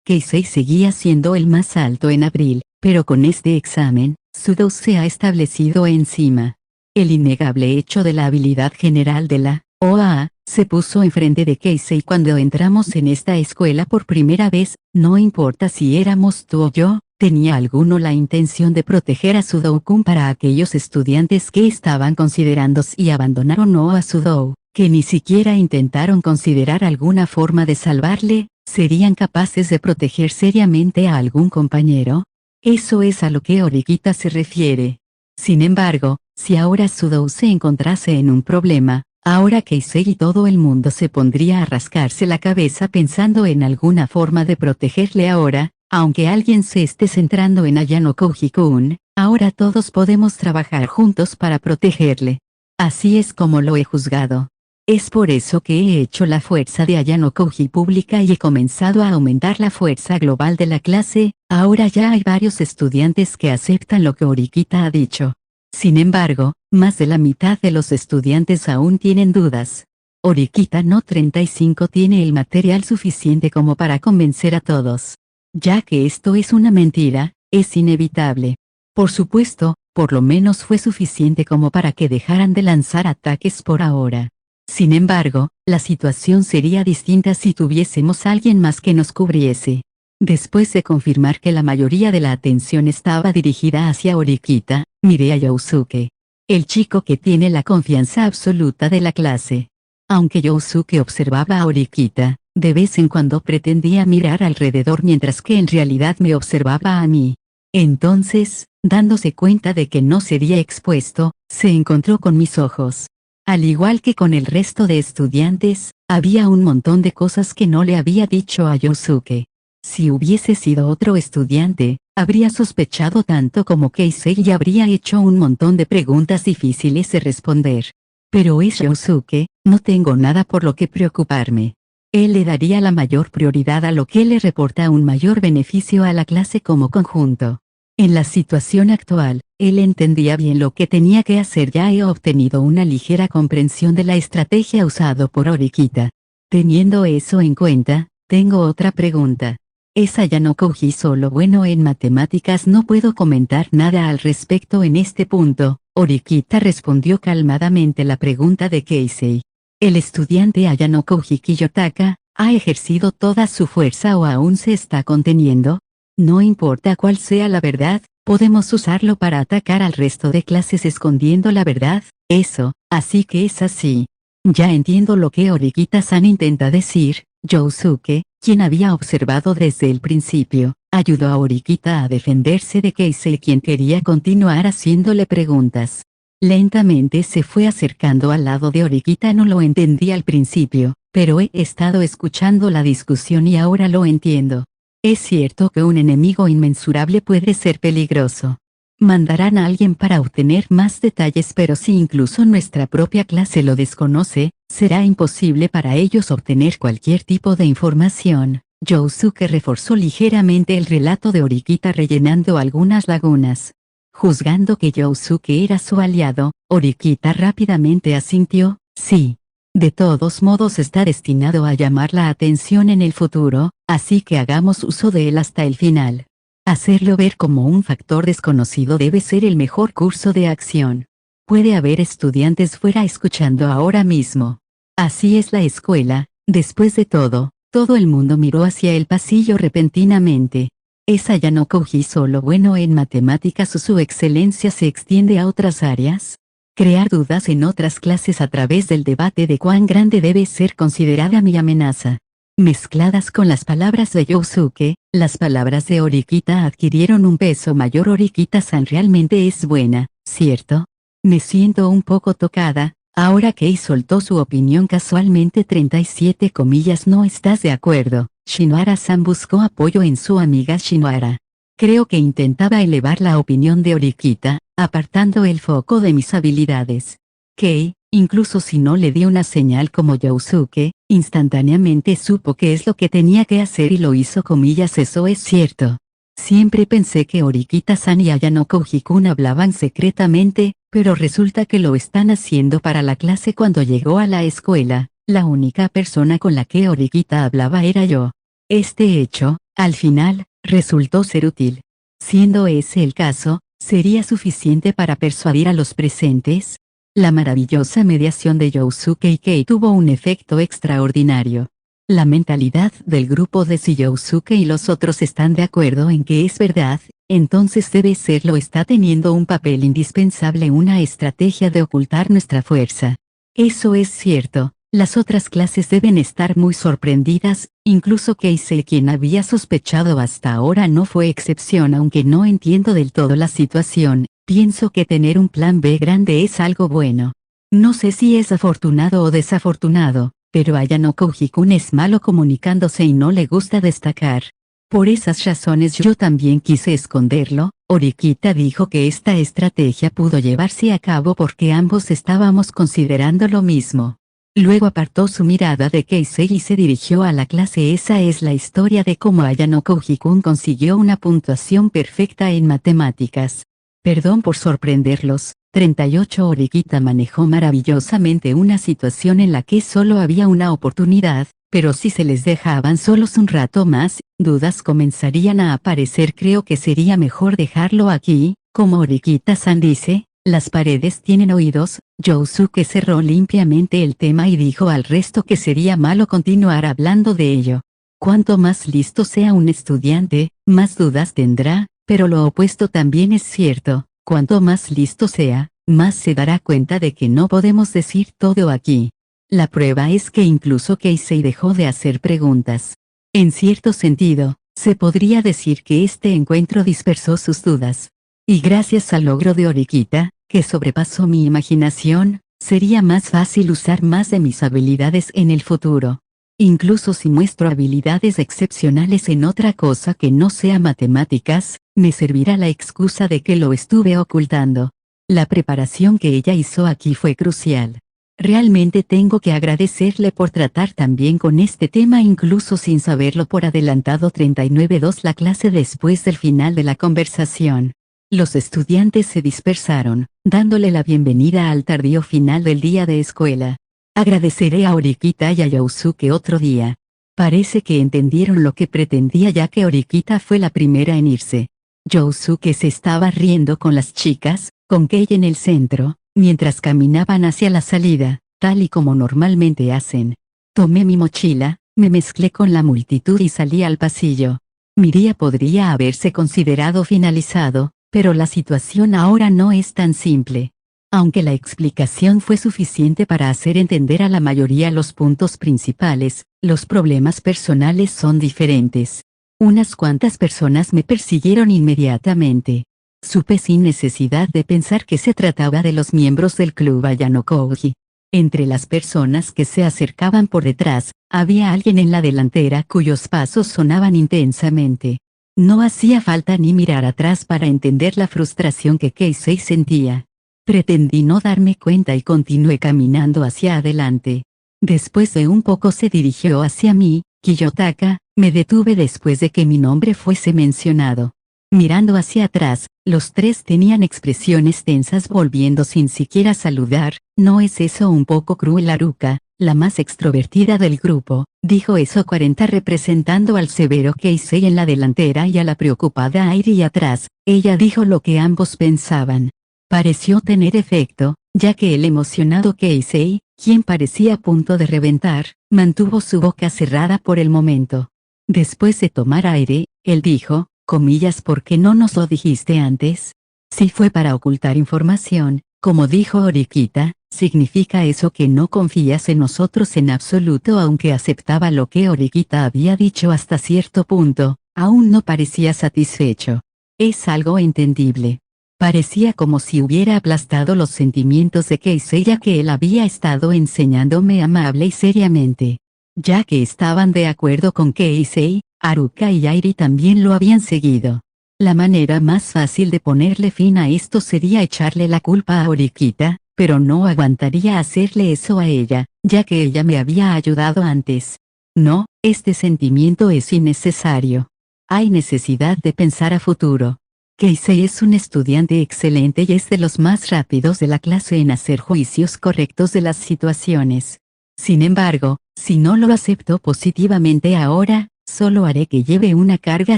Keisei seguía siendo el más alto en abril, pero con este examen, Sudou se ha establecido encima. El innegable hecho de la habilidad general de la OAA se puso enfrente de Keisei cuando entramos en esta escuela por primera vez. No importa si éramos tú o yo, ¿tenía alguno la intención de proteger a Sudou-kun para aquellos estudiantes que estaban considerando si abandonar o no a Sudou, que ni siquiera intentaron considerar alguna forma de salvarle? ¿Serían capaces de proteger seriamente a algún compañero? Eso es a lo que Horikita se refiere. Sin embargo, si ahora Sudou se encontrase en un problema, ahora Keisei y todo el mundo se pondría a rascarse la cabeza pensando en alguna forma de protegerle ahora, aunque alguien se esté centrando en Ayano Koji-kun, ahora todos podemos trabajar juntos para protegerle. Así es como lo he juzgado. Es por eso que he hecho la fuerza de Ayano Koji pública y he comenzado a aumentar la fuerza global de la clase. Ahora ya hay varios estudiantes que aceptan lo que Horikita ha dicho. Sin embargo, más de la mitad de los estudiantes aún tienen dudas. Horikita no 35 tiene el material suficiente como para convencer a todos. Ya que esto es una mentira, es inevitable. Por supuesto, por lo menos fue suficiente como para que dejaran de lanzar ataques por ahora. Sin embargo, la situación sería distinta si tuviésemos a alguien más que nos cubriese. Después de confirmar que la mayoría de la atención estaba dirigida hacia Horikita, miré a Yousuke, el chico que tiene la confianza absoluta de la clase. Aunque Yousuke observaba a Horikita, de vez en cuando pretendía mirar alrededor mientras que en realidad me observaba a mí. Entonces, dándose cuenta de que no sería expuesto, se encontró con mis ojos. Al igual que con el resto de estudiantes, había un montón de cosas que no le había dicho a Yousuke. Si hubiese sido otro estudiante, habría sospechado tanto como Keisei y habría hecho un montón de preguntas difíciles de responder. Pero es Yousuke, no tengo nada por lo que preocuparme. Él le daría la mayor prioridad a lo que le reporta un mayor beneficio a la clase como conjunto. En la situación actual, él entendía bien lo que tenía que hacer. Ya he obtenido una ligera comprensión de la estrategia usada por Horikita. Teniendo eso en cuenta, tengo otra pregunta. ¿Es Ayano Koji solo bueno en matemáticas? No puedo comentar nada al respecto en este punto. Horikita respondió calmadamente la pregunta de Keisei. ¿El estudiante Ayano Koji Kiyotaka ha ejercido toda su fuerza o aún se está conteniendo? No importa cuál sea la verdad, podemos usarlo para atacar al resto de clases escondiendo la verdad. Eso, así que es así. Ya entiendo lo que Horikita-san intenta decir. Yousuke, quien había observado desde el principio, ayudó a Horikita a defenderse de Keisei, quien quería continuar haciéndole preguntas. Lentamente se fue acercando al lado de Horikita. No lo entendí al principio, pero he estado escuchando la discusión y ahora lo entiendo. Es cierto que un enemigo inmensurable puede ser peligroso. Mandarán a alguien para obtener más detalles, pero si incluso nuestra propia clase lo desconoce, será imposible para ellos obtener cualquier tipo de información. Yousuke reforzó ligeramente el relato de Horikita rellenando algunas lagunas. Juzgando que Yousuke era su aliado, Horikita rápidamente asintió, sí. De todos modos está destinado a llamar la atención en el futuro, así que hagamos uso de él hasta el final. Hacerlo ver como un factor desconocido debe ser el mejor curso de acción. Puede haber estudiantes fuera escuchando ahora mismo. Así es la escuela. Después de todo, todo el mundo miró hacia el pasillo repentinamente. ¿Es Ayano Koji solo bueno en matemáticas o su excelencia se extiende a otras áreas? Crear dudas en otras clases a través del debate de cuán grande debe ser considerada mi amenaza. Mezcladas con las palabras de Yousuke, las palabras de Horikita adquirieron un peso mayor. Horikita-san realmente es buena, ¿cierto? Me siento un poco tocada, ahora Kei soltó su opinión casualmente. 37 comillas. ¿No estás de acuerdo? Shinohara-san buscó apoyo en su amiga Shinohara. Creo que intentaba elevar la opinión de Horikita, apartando el foco de mis habilidades. Kei, incluso si no le di una señal como Yousuke, instantáneamente supo qué es lo que tenía que hacer y lo hizo. Comillas. Eso es cierto. Siempre pensé que Horikita-san y Ayano Koji-kun hablaban secretamente, pero resulta que lo están haciendo para la clase. Cuando llegó a la escuela, la única persona con la que Horikita hablaba era yo. Este hecho, al final, resultó ser útil. Siendo ese el caso, ¿sería suficiente para persuadir a los presentes? La maravillosa mediación de Yousuke y Kei tuvo un efecto extraordinario. La mentalidad del grupo de si Yousuke y los otros están de acuerdo en que es verdad, entonces debe serlo. Está teniendo un papel indispensable, una estrategia de ocultar nuestra fuerza. Eso es cierto. Las otras clases deben estar muy sorprendidas, incluso Keisei, quien había sospechado hasta ahora, no fue excepción. Aunque no entiendo del todo la situación, pienso que tener un plan B grande es algo bueno. No sé si es afortunado o desafortunado, pero Ayano Koji-kun es malo comunicándose y no le gusta destacar. Por esas razones yo también quise esconderlo. Horikita dijo que esta estrategia pudo llevarse a cabo porque ambos estábamos considerando lo mismo. Luego apartó su mirada de Keisei y se dirigió a la clase. Esa es la historia de cómo Ayano Koji-kun consiguió una puntuación perfecta en matemáticas. Perdón por sorprenderlos. 38. Horikita manejó maravillosamente una situación en la que solo había una oportunidad, pero si se les dejaban solos un rato más, dudas comenzarían a aparecer. Creo que sería mejor dejarlo aquí, como Horikita-san dice. Las paredes tienen oídos. Yousuke cerró limpiamente el tema y dijo al resto que sería malo continuar hablando de ello. Cuanto más listo sea un estudiante, más dudas tendrá, pero lo opuesto también es cierto. Cuanto más listo sea, más se dará cuenta de que no podemos decir todo aquí. La prueba es que incluso Keisei dejó de hacer preguntas. En cierto sentido, se podría decir que este encuentro dispersó sus dudas. Y gracias al logro de Horikita, que sobrepasó mi imaginación, sería más fácil usar más de mis habilidades en el futuro. Incluso si muestro habilidades excepcionales en otra cosa que no sea matemáticas, me servirá la excusa de que lo estuve ocultando. La preparación que ella hizo aquí fue crucial. Realmente tengo que agradecerle por tratar también con este tema incluso sin saberlo por adelantado. 39.2 La clase después del final de la conversación. Los estudiantes se dispersaron, dándole la bienvenida al tardío final del día de escuela. Agradeceré a Horikita y a Yousuke otro día. Parece que entendieron lo que pretendía ya que Horikita fue la primera en irse. Yousuke se estaba riendo con las chicas, con Kei en el centro, mientras caminaban hacia la salida, tal y como normalmente hacen. Tomé mi mochila, me mezclé con la multitud y salí al pasillo. Mi día podría haberse considerado finalizado, pero la situación ahora no es tan simple. Aunque la explicación fue suficiente para hacer entender a la mayoría los puntos principales, los problemas personales son diferentes. Unas cuantas personas me persiguieron inmediatamente. Supe sin necesidad de pensar que se trataba de los miembros del club Ayano Koji. Entre las personas que se acercaban por detrás, había alguien en la delantera cuyos pasos sonaban intensamente. No hacía falta ni mirar atrás para entender la frustración que Keisei sentía. Pretendí no darme cuenta y continué caminando hacia adelante. Después de un poco se dirigió hacia mí. Kiyotaka, me detuve después de que mi nombre fuese mencionado. Mirando hacia atrás, los tres tenían expresiones tensas volviendo sin siquiera saludar. ¿No es eso un poco cruel? Haruka, la más extrovertida del grupo, dijo eso 40 representando al severo Keisei en la delantera y a la preocupada Airi atrás. Ella dijo lo que ambos pensaban. Pareció tener efecto, ya que el emocionado Keisei, quien parecía a punto de reventar, mantuvo su boca cerrada por el momento. Después de tomar aire, él dijo, comillas, ¿por qué no nos lo dijiste antes? Si fue para ocultar información, como dijo Horikita, significa eso que no confías en nosotros en absoluto. Aunque aceptaba lo que Horikita había dicho hasta cierto punto, aún no parecía satisfecho. Es algo entendible. Parecía como si hubiera aplastado los sentimientos de Keisei, ya que él había estado enseñándome amable y seriamente. Ya que estaban de acuerdo con Keisei, Haruka y Airi también lo habían seguido. La manera más fácil de ponerle fin a esto sería echarle la culpa a Horikita, pero no aguantaría hacerle eso a ella, ya que ella me había ayudado antes. No, este sentimiento es innecesario. Hay necesidad de pensar a futuro. Keisei es un estudiante excelente y es de los más rápidos de la clase en hacer juicios correctos de las situaciones. Sin embargo, si no lo acepto positivamente ahora, solo haré que lleve una carga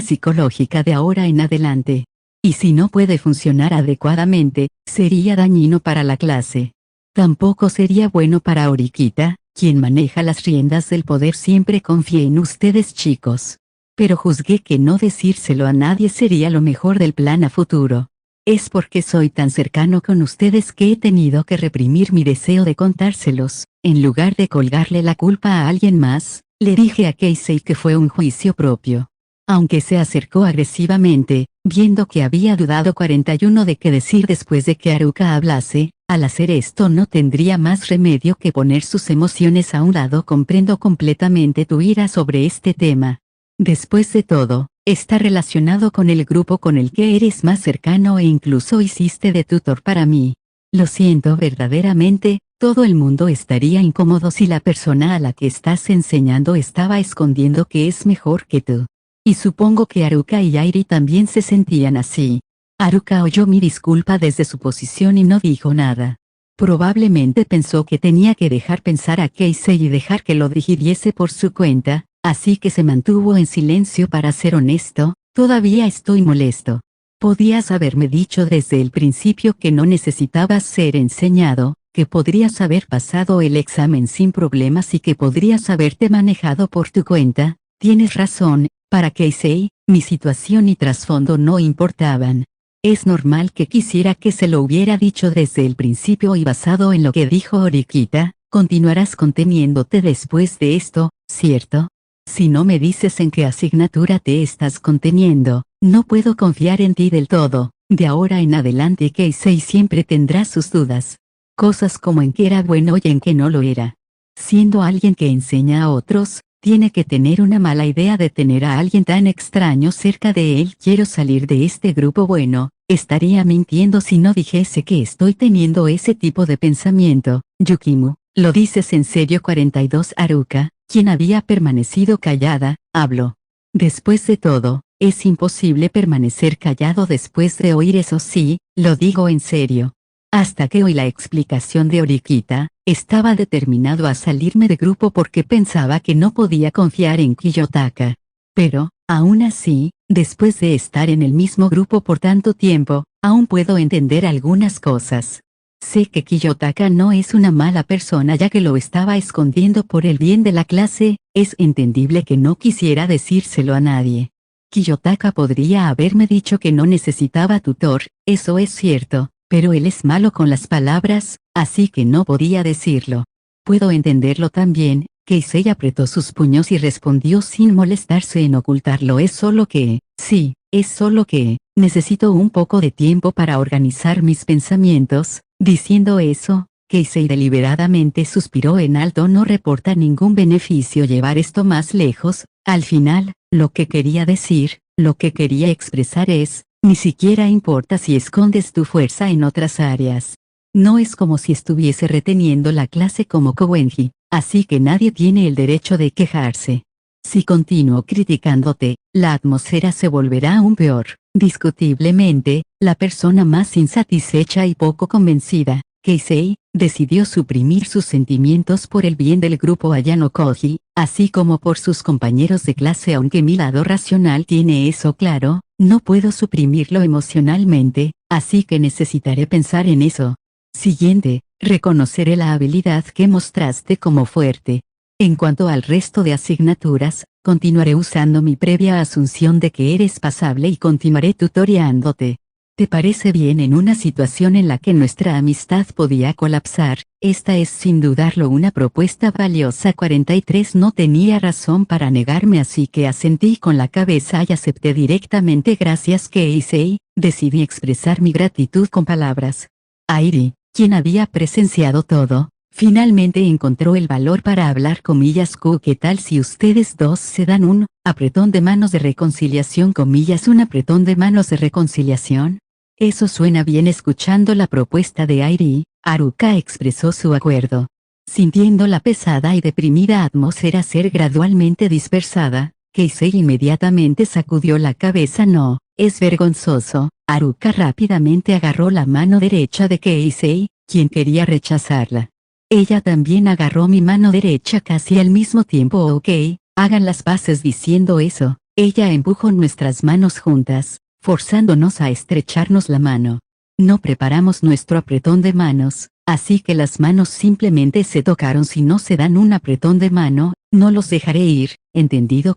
psicológica de ahora en adelante. Y si no puede funcionar adecuadamente, sería dañino para la clase. Tampoco sería bueno para Horikita, quien maneja las riendas del poder. Siempre confié en ustedes, chicos. Pero juzgué que no decírselo a nadie sería lo mejor del plan a futuro. Es porque soy tan cercano con ustedes que he tenido que reprimir mi deseo de contárselos. En lugar de colgarle la culpa a alguien más, le dije a Keisei que fue un juicio propio. Aunque se acercó agresivamente, viendo que había dudado 41 de qué decir después de que Haruka hablase, al hacer esto no tendría más remedio que poner sus emociones a un lado. Comprendo completamente tu ira sobre este tema. Después de todo, está relacionado con el grupo con el que eres más cercano e incluso hiciste de tutor para mí. Lo siento verdaderamente, todo el mundo estaría incómodo si la persona a la que estás enseñando estaba escondiendo que es mejor que tú. Y supongo que Haruka y Airi también se sentían así. Haruka oyó mi disculpa desde su posición y no dijo nada. Probablemente pensó que tenía que dejar pensar a Keisei y dejar que lo digiriese por su cuenta, así que se mantuvo en silencio. Para ser honesto, todavía estoy molesto. Podías haberme dicho desde el principio que no necesitabas ser enseñado, que podrías haber pasado el examen sin problemas y que podrías haberte manejado por tu cuenta. Tienes razón, para Keisei, mi situación y trasfondo no importaban. Es normal que quisiera que se lo hubiera dicho desde el principio y basado en lo que dijo Horikita, continuarás conteniéndote después de esto, ¿cierto? Si no me dices en qué asignatura te estás conteniendo, no puedo confiar en ti del todo. De ahora en adelante Keisei siempre tendrá sus dudas. Cosas como en qué era bueno y en qué no lo era. Siendo alguien que enseña a otros, tiene que tener una mala idea de tener a alguien tan extraño cerca de él. Quiero salir de este grupo. Bueno, estaría mintiendo si no dijese que estoy teniendo ese tipo de pensamiento. Yukimu, ¿lo dices en serio? 42 Haruka, quien había permanecido callada, habló. Después de todo, es imposible permanecer callado después de oír eso. Sí, lo digo en serio. Hasta que oí la explicación de Horikita, estaba determinado a salirme de grupo porque pensaba que no podía confiar en Kiyotaka. Pero, aún así, después de estar en el mismo grupo por tanto tiempo, aún puedo entender algunas cosas. Sé que Kiyotaka no es una mala persona ya que lo estaba escondiendo por el bien de la clase. Es entendible que no quisiera decírselo a nadie. Kiyotaka podría haberme dicho que no necesitaba tutor, eso es cierto. Pero él es malo con las palabras, así que no podía decirlo. Puedo entenderlo también. Keisei apretó sus puños y respondió sin molestarse en ocultarlo. Es solo que necesito un poco de tiempo para organizar mis pensamientos. Diciendo eso, Keisei deliberadamente suspiró en alto. No reporta ningún beneficio llevar esto más lejos. Al final, lo que quería decir, lo que quería expresar es, ni siquiera importa si escondes tu fuerza en otras áreas. No es como si estuviese reteniendo la clase como Kowenji, así que nadie tiene el derecho de quejarse. Si continúo criticándote, la atmósfera se volverá aún peor. Discutiblemente, la persona más insatisfecha y poco convencida, Keisei, decidió suprimir sus sentimientos por el bien del grupo Ayano Koji, así como por sus compañeros de clase. Aunque mi lado racional tiene eso claro, no puedo suprimirlo emocionalmente, así que necesitaré pensar en eso. Siguiente, reconoceré la habilidad que mostraste como fuerte. En cuanto al resto de asignaturas, Continuaré usando mi previa asunción de que eres pasable y continuaré tutoreándote. ¿Te parece bien en una situación en la que nuestra amistad podía colapsar? Esta es sin dudarlo una propuesta valiosa. 43 No tenía razón para negarme, así que asentí con la cabeza y acepté directamente. Gracias Keisei, decidí expresar mi gratitud con palabras. Airi, quien había presenciado todo, finalmente encontró el valor para hablar. ¿Qué tal si ustedes dos se dan un apretón de manos de reconciliación? ¿Un apretón de manos de reconciliación? Eso suena bien. Escuchando la propuesta de Airi, Haruka expresó su acuerdo. Sintiendo la pesada y deprimida atmósfera ser gradualmente dispersada, Keisei inmediatamente sacudió la cabeza. No, es vergonzoso. Haruka rápidamente agarró la mano derecha de Keisei, quien quería rechazarla. Ella también agarró mi mano derecha casi al mismo tiempo. Ok, hagan las paces. Diciendo eso, ella empujó nuestras manos juntas, forzándonos a estrecharnos la mano. No preparamos nuestro apretón de manos, así que las manos simplemente se tocaron. Si no se dan un apretón de mano, no los dejaré ir, ¿entendido?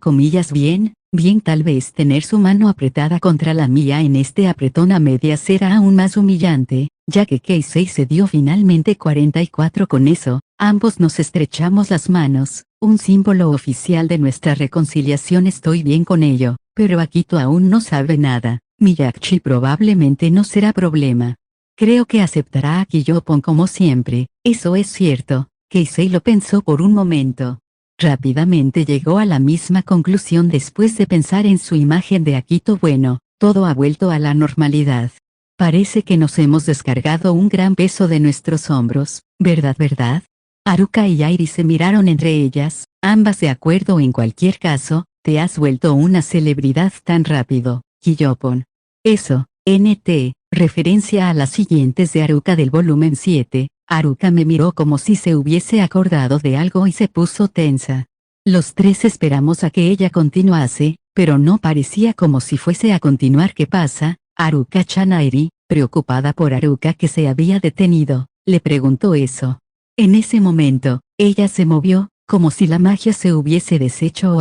Bien, tal vez tener su mano apretada contra la mía en este apretón a medias será aún más humillante, ya que Keisei se dio finalmente. 44 Con eso, ambos nos estrechamos las manos, un símbolo oficial de nuestra reconciliación. Estoy bien con ello, pero Akito aún no sabe nada. Miyagi probablemente no será problema. Creo que aceptará a Kiyopon como siempre. Eso es cierto. Keisei lo pensó por un momento. Rápidamente llegó a la misma conclusión después de pensar en su imagen de Akito. Bueno, todo ha vuelto a la normalidad. Parece que nos hemos descargado un gran peso de nuestros hombros, ¿verdad? Haruka y Airi se miraron entre ellas, ambas de acuerdo. En cualquier caso, te has vuelto una celebridad tan rápido, Kiyopon. Eso, NT, referencia a las siguientes de Haruka del volumen 7. Haruka me miró como si se hubiese acordado de algo y se puso tensa. Los tres esperamos a que ella continuase, pero no parecía como si fuese a continuar. ¿Qué pasa, Haruka-chan? Airi, preocupada por Haruka que se había detenido, le preguntó eso. En ese momento, ella se movió, como si la magia se hubiese deshecho.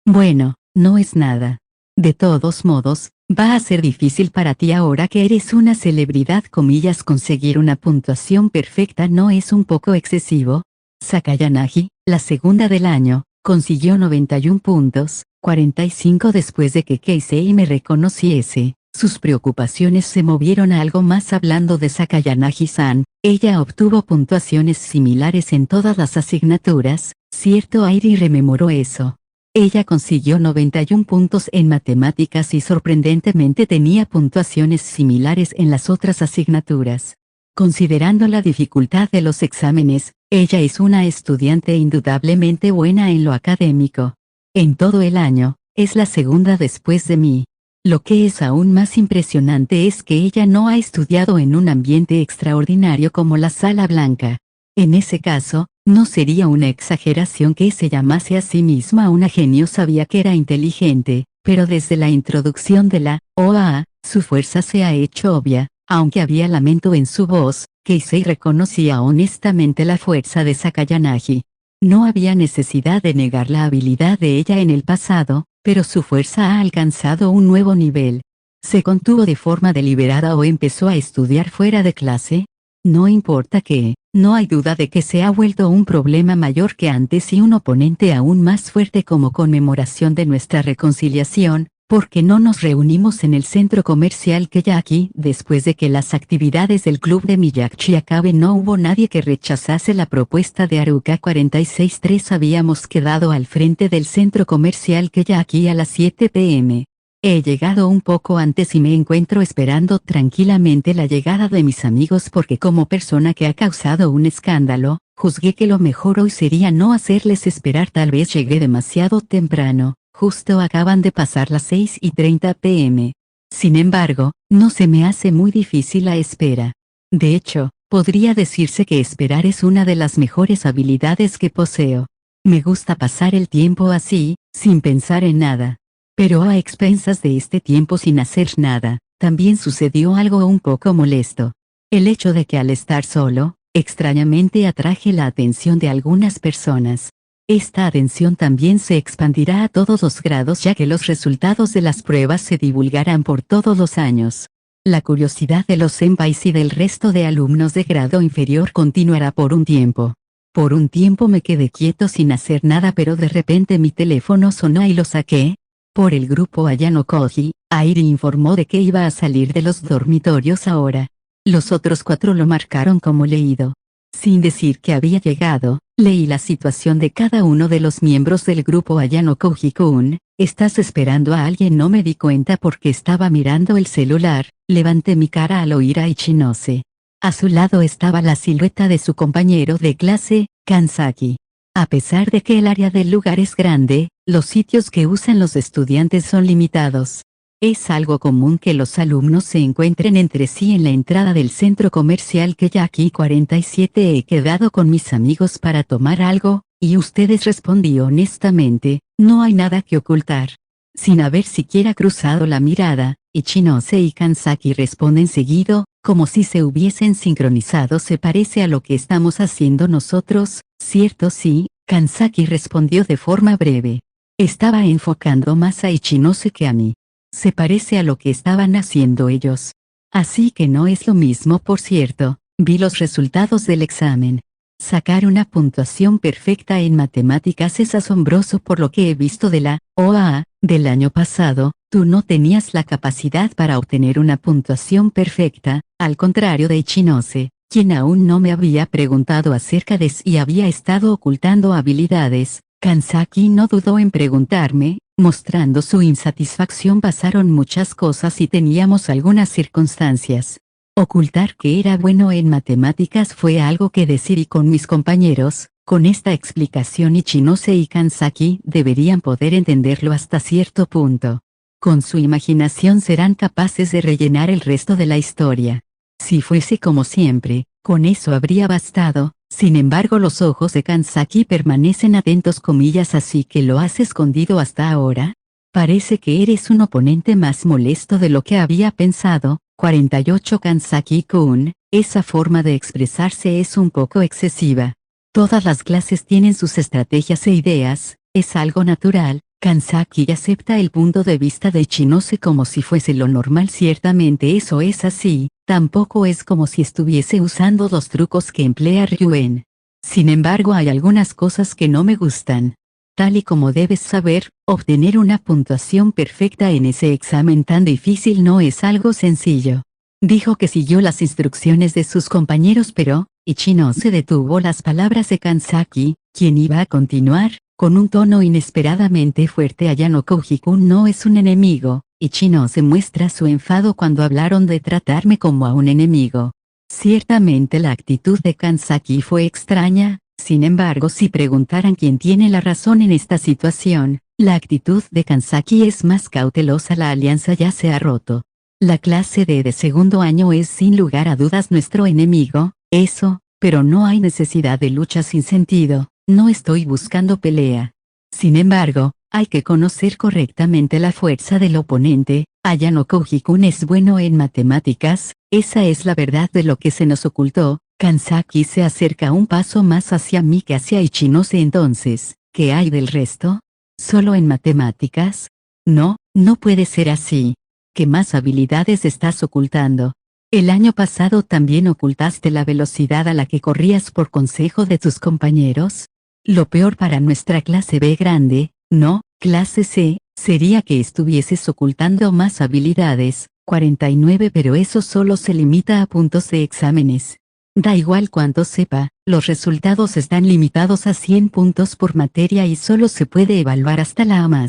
Bueno, no es nada. De todos modos, va a ser difícil para ti ahora que eres una celebridad. Conseguir una puntuación perfecta no es un poco excesivo. Sakayanagi, la segunda del año, consiguió 91 puntos, 45 después de que Keisei me reconociese. Sus preocupaciones se movieron a algo más. Hablando de Sakayanagi-san, ella obtuvo puntuaciones similares en todas las asignaturas, ¿cierto? Airi rememoró eso. Ella consiguió 91 puntos en matemáticas y sorprendentemente tenía puntuaciones similares en las otras asignaturas. Considerando la dificultad de los exámenes, ella es una estudiante indudablemente buena en lo académico. En todo el año, es la segunda después de mí. Lo que es aún más impresionante es que ella no ha estudiado en un ambiente extraordinario como la Sala Blanca. En ese caso, no sería una exageración que se llamase a sí misma una genio. Sabía que era inteligente, pero desde la introducción de la OAA, su fuerza se ha hecho obvia, aunque había lamento en su voz. Keisei reconocía honestamente la fuerza de Sakayanagi. No había necesidad de negar la habilidad de ella en el pasado, pero su fuerza ha alcanzado un nuevo nivel. ¿Se contuvo de forma deliberada o empezó a estudiar fuera de clase? No importa que, no hay duda de que se ha vuelto un problema mayor que antes y un oponente aún más fuerte. Como conmemoración de nuestra reconciliación, ¿por qué no nos reunimos en el centro comercial Keyaki? Después de que las actividades del club de Miyagi acaben, no hubo nadie que rechazase la propuesta de Haruka. 46-3 Habíamos quedado al frente del centro comercial Keyaki a las 7 p.m. He llegado un poco antes y me encuentro esperando tranquilamente la llegada de mis amigos porque como persona que ha causado un escándalo, juzgué que lo mejor hoy sería no hacerles esperar. Tal vez llegué demasiado temprano, justo acaban de pasar las 6:30 p.m. Sin embargo, no se me hace muy difícil la espera. De hecho, podría decirse que esperar es una de las mejores habilidades que poseo. Me gusta pasar el tiempo así, sin pensar en nada. Pero a expensas de este tiempo sin hacer nada, también sucedió algo un poco molesto. El hecho de que al estar solo, extrañamente atraje la atención de algunas personas. Esta atención también se expandirá a todos los grados ya que los resultados de las pruebas se divulgarán por todos los años. La curiosidad de los senpais y del resto de alumnos de grado inferior continuará por un tiempo. Por un tiempo me quedé quieto sin hacer nada, pero de repente mi teléfono sonó y lo saqué. Por el grupo Ayano Koji, Airi informó de que iba a salir de los dormitorios ahora. Los otros 4 lo marcaron como leído. Sin decir que había llegado, leí la situación de cada uno de los miembros del grupo Ayano Koji-kun. ¿Estás esperando a alguien? No me di cuenta porque estaba mirando el celular. Levanté mi cara al oír a Ichinose. A su lado estaba la silueta de su compañero de clase, Kansaki. A pesar de que el área del lugar es grande, los sitios que usan los estudiantes son limitados. Es algo común que los alumnos se encuentren entre sí en la entrada del centro comercial Keyaki 47. He quedado con mis amigos para tomar algo, y ustedes, respondí honestamente, no hay nada que ocultar. Sin haber siquiera cruzado la mirada, Ichinose y Kansaki responden seguido, como si se hubiesen sincronizado. ¿Se parece a lo que estamos haciendo nosotros? ¿Cierto? Sí, Kansaki respondió de forma breve. Estaba enfocando más a Ichinose que a mí. Se parece a lo que estaban haciendo ellos. Así que no es lo mismo. Por cierto, vi los resultados del examen. Sacar una puntuación perfecta en matemáticas es asombroso. Por lo que he visto de la OAA del año pasado, tú no tenías la capacidad para obtener una puntuación perfecta, al contrario de Ichinose, quien aún no me había preguntado acerca de si había estado ocultando habilidades. Kansaki no dudó en preguntarme, mostrando su insatisfacción. Pasaron muchas cosas y teníamos algunas circunstancias. Ocultar que era bueno en matemáticas fue algo que decidí con mis compañeros. Con esta explicación Ichinose y Kansaki deberían poder entenderlo hasta cierto punto. Con su imaginación serán capaces de rellenar el resto de la historia. Si fuese como siempre, con eso habría bastado. Sin embargo, los ojos de Kansaki permanecen atentos, comillas. ¿Así que lo has escondido hasta ahora? Parece que eres un oponente más molesto de lo que había pensado. 48 Kansaki-kun, esa forma de expresarse es un poco excesiva. Todas las clases tienen sus estrategias e ideas, es algo natural. Kansaki acepta el punto de vista de Ichinose como si fuese lo normal. Ciertamente eso es así, tampoco es como si estuviese usando los trucos que emplea Ryuen. Sin embargo, hay algunas cosas que no me gustan. Tal y como debes saber, obtener una puntuación perfecta en ese examen tan difícil no es algo sencillo. Dijo que siguió las instrucciones de sus compañeros, pero Ichinose detuvo las palabras de Kansaki, quien iba a continuar, con un tono inesperadamente fuerte. Ayano Koji-kun no es un enemigo. Ichinose muestra su enfado cuando hablaron de tratarme como a un enemigo. Ciertamente la actitud de Kansaki fue extraña. Sin embargo, si preguntaran quién tiene la razón en esta situación, la actitud de Kansaki es más cautelosa. La alianza ya se ha roto. La clase de segundo año es sin lugar a dudas nuestro enemigo, eso, pero no hay necesidad de lucha sin sentido. No estoy buscando pelea. Sin embargo, hay que conocer correctamente la fuerza del oponente. Ayano Koji-kun es bueno en matemáticas, esa es la verdad de lo que se nos ocultó. Kansaki se acerca un paso más hacia mí que hacia Ichinose. Entonces, ¿qué hay del resto? ¿Solo en matemáticas? No, no puede ser así. ¿Qué más habilidades estás ocultando? El año pasado también ocultaste la velocidad a la que corrías por consejo de tus compañeros. Lo peor para nuestra clase B grande, no, clase C, sería que estuvieses ocultando más habilidades. 49. Pero eso solo se limita a puntos de exámenes. Da igual cuánto sepa, los resultados están limitados a 100 puntos por materia y solo se puede evaluar hasta la A+.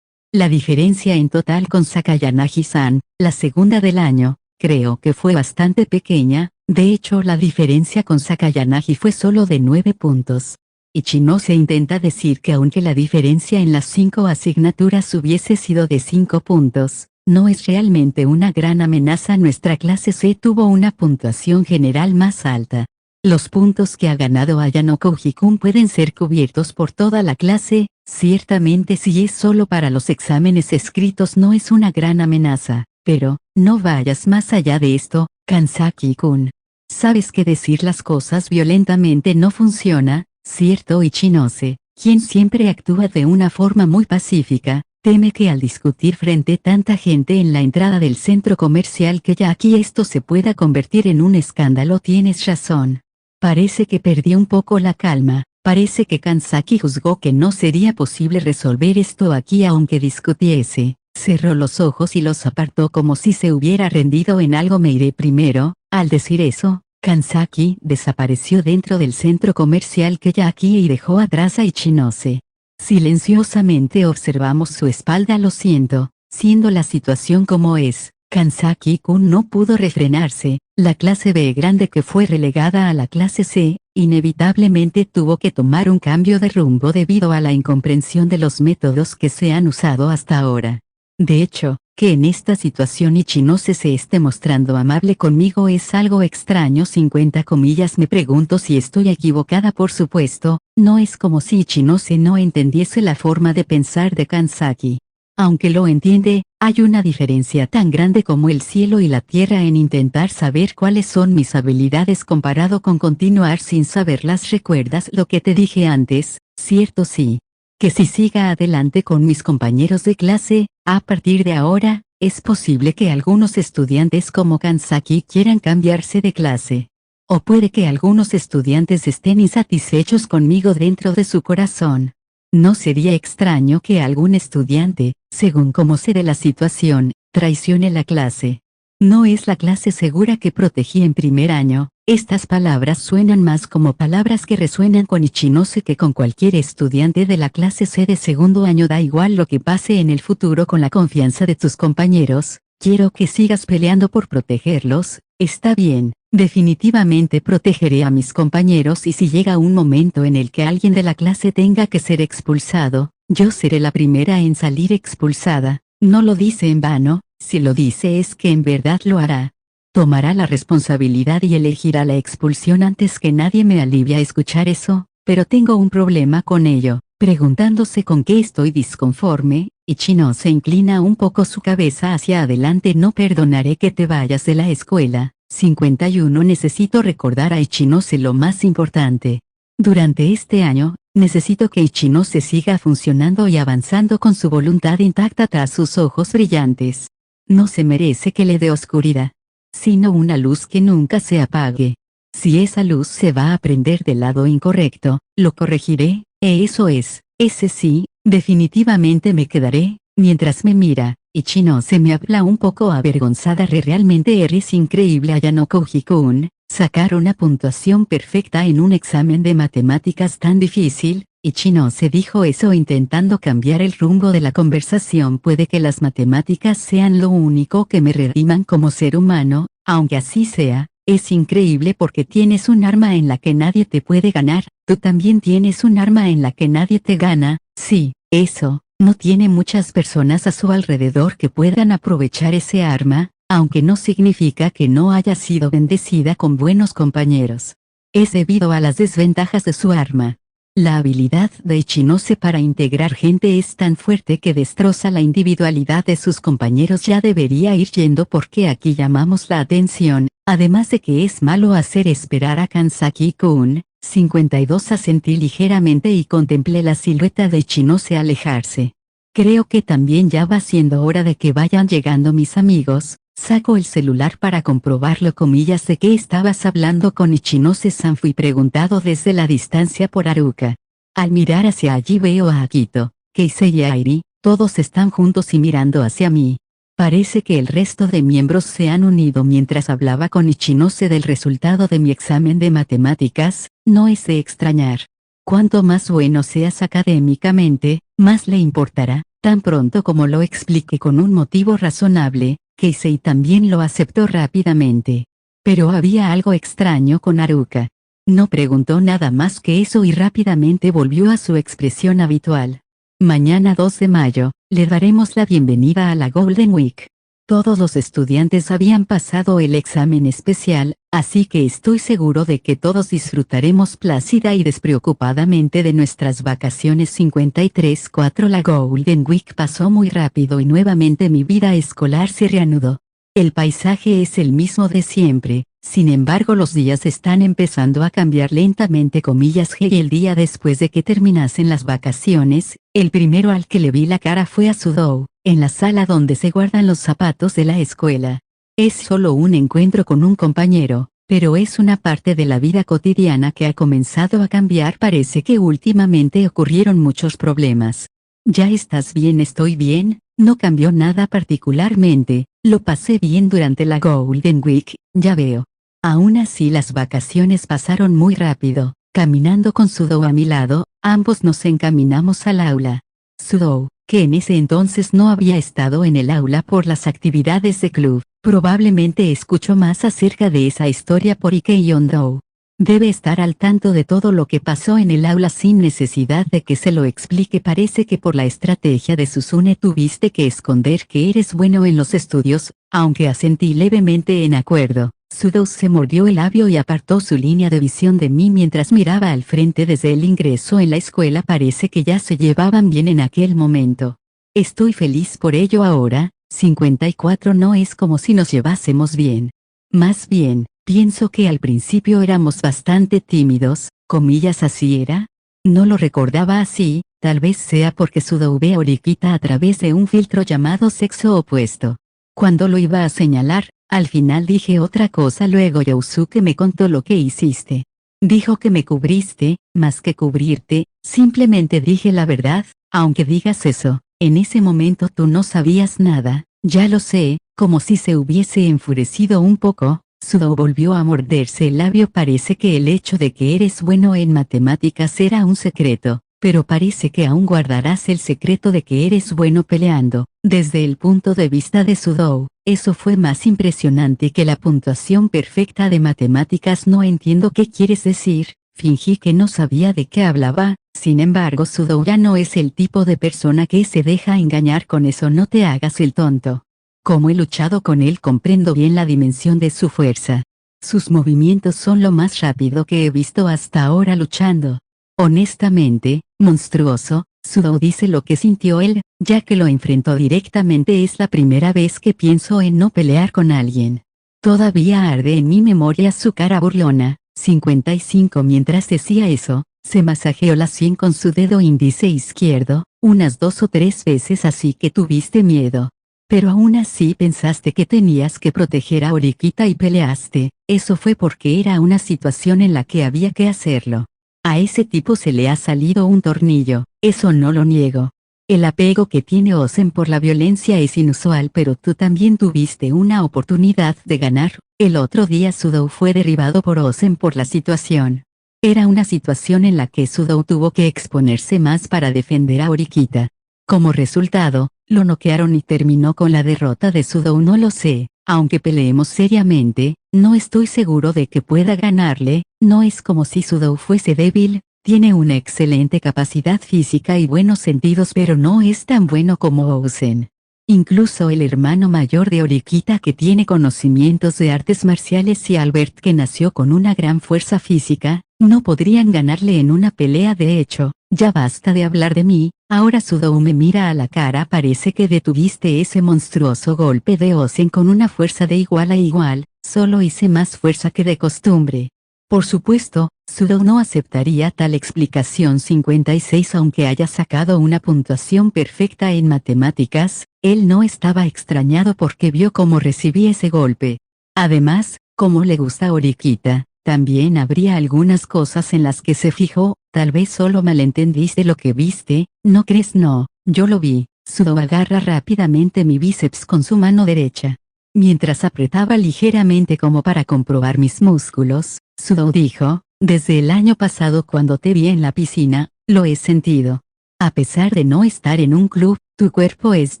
La diferencia en total con Sakayanagi-san, la segunda del año, creo que fue bastante pequeña. De hecho, la diferencia con Sakayanagi fue solo de 9 puntos. Ichinose intenta decir que aunque la diferencia en las 5 asignaturas hubiese sido de 5 puntos, no es realmente una gran amenaza. Nuestra clase C tuvo una puntuación general más alta. Los puntos que ha ganado Ayano Koji-kun pueden ser cubiertos por toda la clase. Ciertamente, si es solo para los exámenes escritos no es una gran amenaza, pero no vayas más allá de esto, Kansaki-kun. Sabes que decir las cosas violentamente no funciona, ¿cierto, Ichinose? quien siempre actúa de una forma muy pacífica, teme que al discutir frente a tanta gente en la entrada del centro comercial que ya aquí esto se pueda convertir en un escándalo. Tienes razón. Parece que perdí un poco la calma. Parece que Kanzaki juzgó que no sería posible resolver esto aquí aunque discutiese. Cerró los ojos y los apartó como si se hubiera rendido en algo. Me iré primero. Al decir eso, Kanzaki desapareció dentro del centro comercial que ya aquí y dejó atrás a Ichinose. Silenciosamente observamos su espalda. Lo siento, siendo la situación como es, Kanzaki-kun no pudo refrenarse. La clase B grande que fue relegada a la clase C, inevitablemente tuvo que tomar un cambio de rumbo debido a la incomprensión de los métodos que se han usado hasta ahora. De hecho, que en esta situación Ichinose se esté mostrando amable conmigo es algo extraño. 50 comillas. Me pregunto si estoy equivocada. Por supuesto, no es como si Ichinose no entendiese la forma de pensar de Kanzaki. Aunque lo entiende, hay una diferencia tan grande como el cielo y la tierra en intentar saber cuáles son mis habilidades comparado con continuar sin saberlas. ¿Recuerdas lo que te dije antes? ¿Cierto? Sí. Que si siga adelante con mis compañeros de clase, a partir de ahora, es posible que algunos estudiantes como Kanzaki quieran cambiarse de clase. O puede que algunos estudiantes estén insatisfechos conmigo dentro de su corazón. No sería extraño que algún estudiante, según como sé de la situación, traicione la clase. No es la clase segura que protegí en primer año. Estas palabras suenan más como palabras que resuenan con Ichinose que con cualquier estudiante de la clase C de segundo año. Da igual lo que pase en el futuro con la confianza de tus compañeros, quiero que sigas peleando por protegerlos. Está bien, definitivamente protegeré a mis compañeros y si llega un momento en el que alguien de la clase tenga que ser expulsado, yo seré la primera en salir expulsada. No lo dice en vano, si lo dice es que en verdad lo hará. Tomará la responsabilidad y elegirá la expulsión antes que nadie. Me alivia escuchar eso, pero tengo un problema con ello. Preguntándose con qué estoy disconforme, Ichinose inclina un poco su cabeza hacia adelante. No perdonaré que te vayas de la escuela. 51. Necesito recordar a Ichinose lo más importante. Durante este año, necesito que Ichinose siga funcionando y avanzando con su voluntad intacta tras sus ojos brillantes. No se merece que le dé oscuridad, sino una luz que nunca se apague. Si esa luz se va a prender del lado incorrecto, lo corregiré, eso es, ese sí, definitivamente me quedaré. Mientras me mira, Ichinose me habla un poco avergonzada. Realmente eres increíble Ayano Koji-kun, sacar una puntuación perfecta en un examen de matemáticas tan difícil. Ichinose dijo eso intentando cambiar el rumbo de la conversación. Puede que las matemáticas sean lo único que me rediman como ser humano, aunque así sea, es increíble porque tienes un arma en la que nadie te puede ganar. Tú también tienes un arma en la que nadie te gana. Sí, eso, no tiene muchas personas a su alrededor que puedan aprovechar ese arma, aunque no significa que no haya sido bendecida con buenos compañeros. Es debido a las desventajas de su arma. La habilidad de Ichinose para integrar gente es tan fuerte que destroza la individualidad de sus compañeros. Ya debería ir yendo porque aquí llamamos la atención, además de que es malo hacer esperar a Kanzaki-kun. 52. Asentí ligeramente y contemplé la silueta de Ichinose alejarse. Creo que también ya va siendo hora de que vayan llegando mis amigos. Saco el celular para comprobarlo. Comillas. ¿De qué estabas hablando con Ichinose-san? Fui preguntado desde la distancia por Haruka. Al mirar hacia allí veo a Akito, Keisei y Airi, todos están juntos y mirando hacia mí. Parece que el resto de miembros se han unido. Mientras hablaba con Ichinose del resultado de mi examen de matemáticas, no es de extrañar. Cuanto más bueno seas académicamente, más le importará. Tan pronto como lo explique con un motivo razonable, Keisei también lo aceptó rápidamente. Pero había algo extraño con Haruka. No preguntó nada más que eso y rápidamente volvió a su expresión habitual. Mañana 2 de mayo, le daremos la bienvenida a la Golden Week. Todos los estudiantes habían pasado el examen especial, así que estoy seguro de que todos disfrutaremos plácida y despreocupadamente de nuestras vacaciones. 53. 4. La Golden Week pasó muy rápido y nuevamente mi vida escolar se reanudó. El paisaje es el mismo de siempre, sin embargo los días están empezando a cambiar lentamente comillas y el día después de que terminasen las vacaciones, el primero al que le vi la cara fue a Sudou, en la sala donde se guardan los zapatos de la escuela. Es solo un encuentro con un compañero, pero es una parte de la vida cotidiana que ha comenzado a cambiar. Parece que últimamente ocurrieron muchos problemas. ¿Ya estás bien? Estoy bien, no cambió nada particularmente, lo pasé bien durante la Golden Week, ya veo. Aún así las vacaciones pasaron muy rápido. Caminando con Sudou a mi lado, ambos nos encaminamos al aula. Sudou, que en ese entonces no había estado en el aula por las actividades de club, probablemente escuchó más acerca de esa historia por Ike Yondou. Debe estar al tanto de todo lo que pasó en el aula sin necesidad de que se lo explique. Parece que por la estrategia de Susune tuviste que esconder que eres bueno en los estudios, aunque asentí levemente en acuerdo. Sudou se mordió el labio y apartó su línea de visión de mí mientras miraba al frente desde el ingreso en la escuela. Parece que ya se llevaban bien en aquel momento. Estoy feliz por ello ahora. 54 No es como si nos llevásemos bien. Más bien, pienso que al principio éramos bastante tímidos, comillas. ¿Así era? No lo recordaba así, tal vez sea porque Sudou ve a Orikita a través de un filtro llamado sexo opuesto. Cuando lo iba a señalar, al final dije otra cosa. Luego Yousuke me contó lo que hiciste. Dijo que me cubriste, más que cubrirte, simplemente dije la verdad, aunque digas eso. En ese momento tú no sabías nada, ya lo sé, como si se hubiese enfurecido un poco. Sudou volvió a morderse el labio. Parece que el hecho de que eres bueno en matemáticas era un secreto, pero parece que aún guardarás el secreto de que eres bueno peleando. Desde el punto de vista de Sudou, eso fue más impresionante que la puntuación perfecta de matemáticas. No entiendo qué quieres decir. Fingí que no sabía de qué hablaba. Sin embargo, Sudou ya no es el tipo de persona que se deja engañar con eso. No te hagas el tonto. Como he luchado con él, comprendo bien la dimensión de su fuerza. Sus movimientos son lo más rápido que he visto hasta ahora luchando. Honestamente, monstruoso. Sudou dice lo que sintió él, ya que lo enfrentó directamente. Es la primera vez que pienso en no pelear con alguien. Todavía arde en mi memoria su cara burlona. 55 Mientras decía eso, se masajeó la sien con su dedo índice izquierdo, unas 2 o 3 veces. Así que tuviste miedo. Pero aún así pensaste que tenías que proteger a Orikita y peleaste. Eso fue porque era una situación en la que había que hacerlo. A ese tipo se le ha salido un tornillo, eso no lo niego. El apego que tiene Ozen por la violencia es inusual, pero tú también tuviste una oportunidad de ganar. El otro día Sudou fue derribado por Ozen por la situación. Era una situación en la que Sudou tuvo que exponerse más para defender a Orikita. Como resultado, lo noquearon y terminó con la derrota de Sudou. No lo sé, aunque peleemos seriamente, no estoy seguro de que pueda ganarle. No es como si Sudou fuese débil, tiene una excelente capacidad física y buenos sentidos, pero no es tan bueno como Ozen. Incluso el hermano mayor de Orikita, que tiene conocimientos de artes marciales, y Albert, que nació con una gran fuerza física, no podrían ganarle en una pelea. De hecho, ya basta de hablar de mí. Ahora Sudou me mira a la cara. Parece que detuviste ese monstruoso golpe de Ozen con una fuerza de igual a igual. Solo hice más fuerza que de costumbre. Por supuesto, Sudou no aceptaría tal explicación. 56 Aunque haya sacado una puntuación perfecta en matemáticas, él no estaba extrañado porque vio cómo recibí ese golpe. Además, como le gusta a Orikita, también habría algunas cosas en las que se fijó. Tal vez solo malentendiste lo que viste, ¿no crees? No, yo lo vi. Sudou agarra rápidamente mi bíceps con su mano derecha. Mientras apretaba ligeramente como para comprobar mis músculos, Sudou dijo, desde el año pasado cuando te vi en la piscina, lo he sentido. A pesar de no estar en un club, tu cuerpo es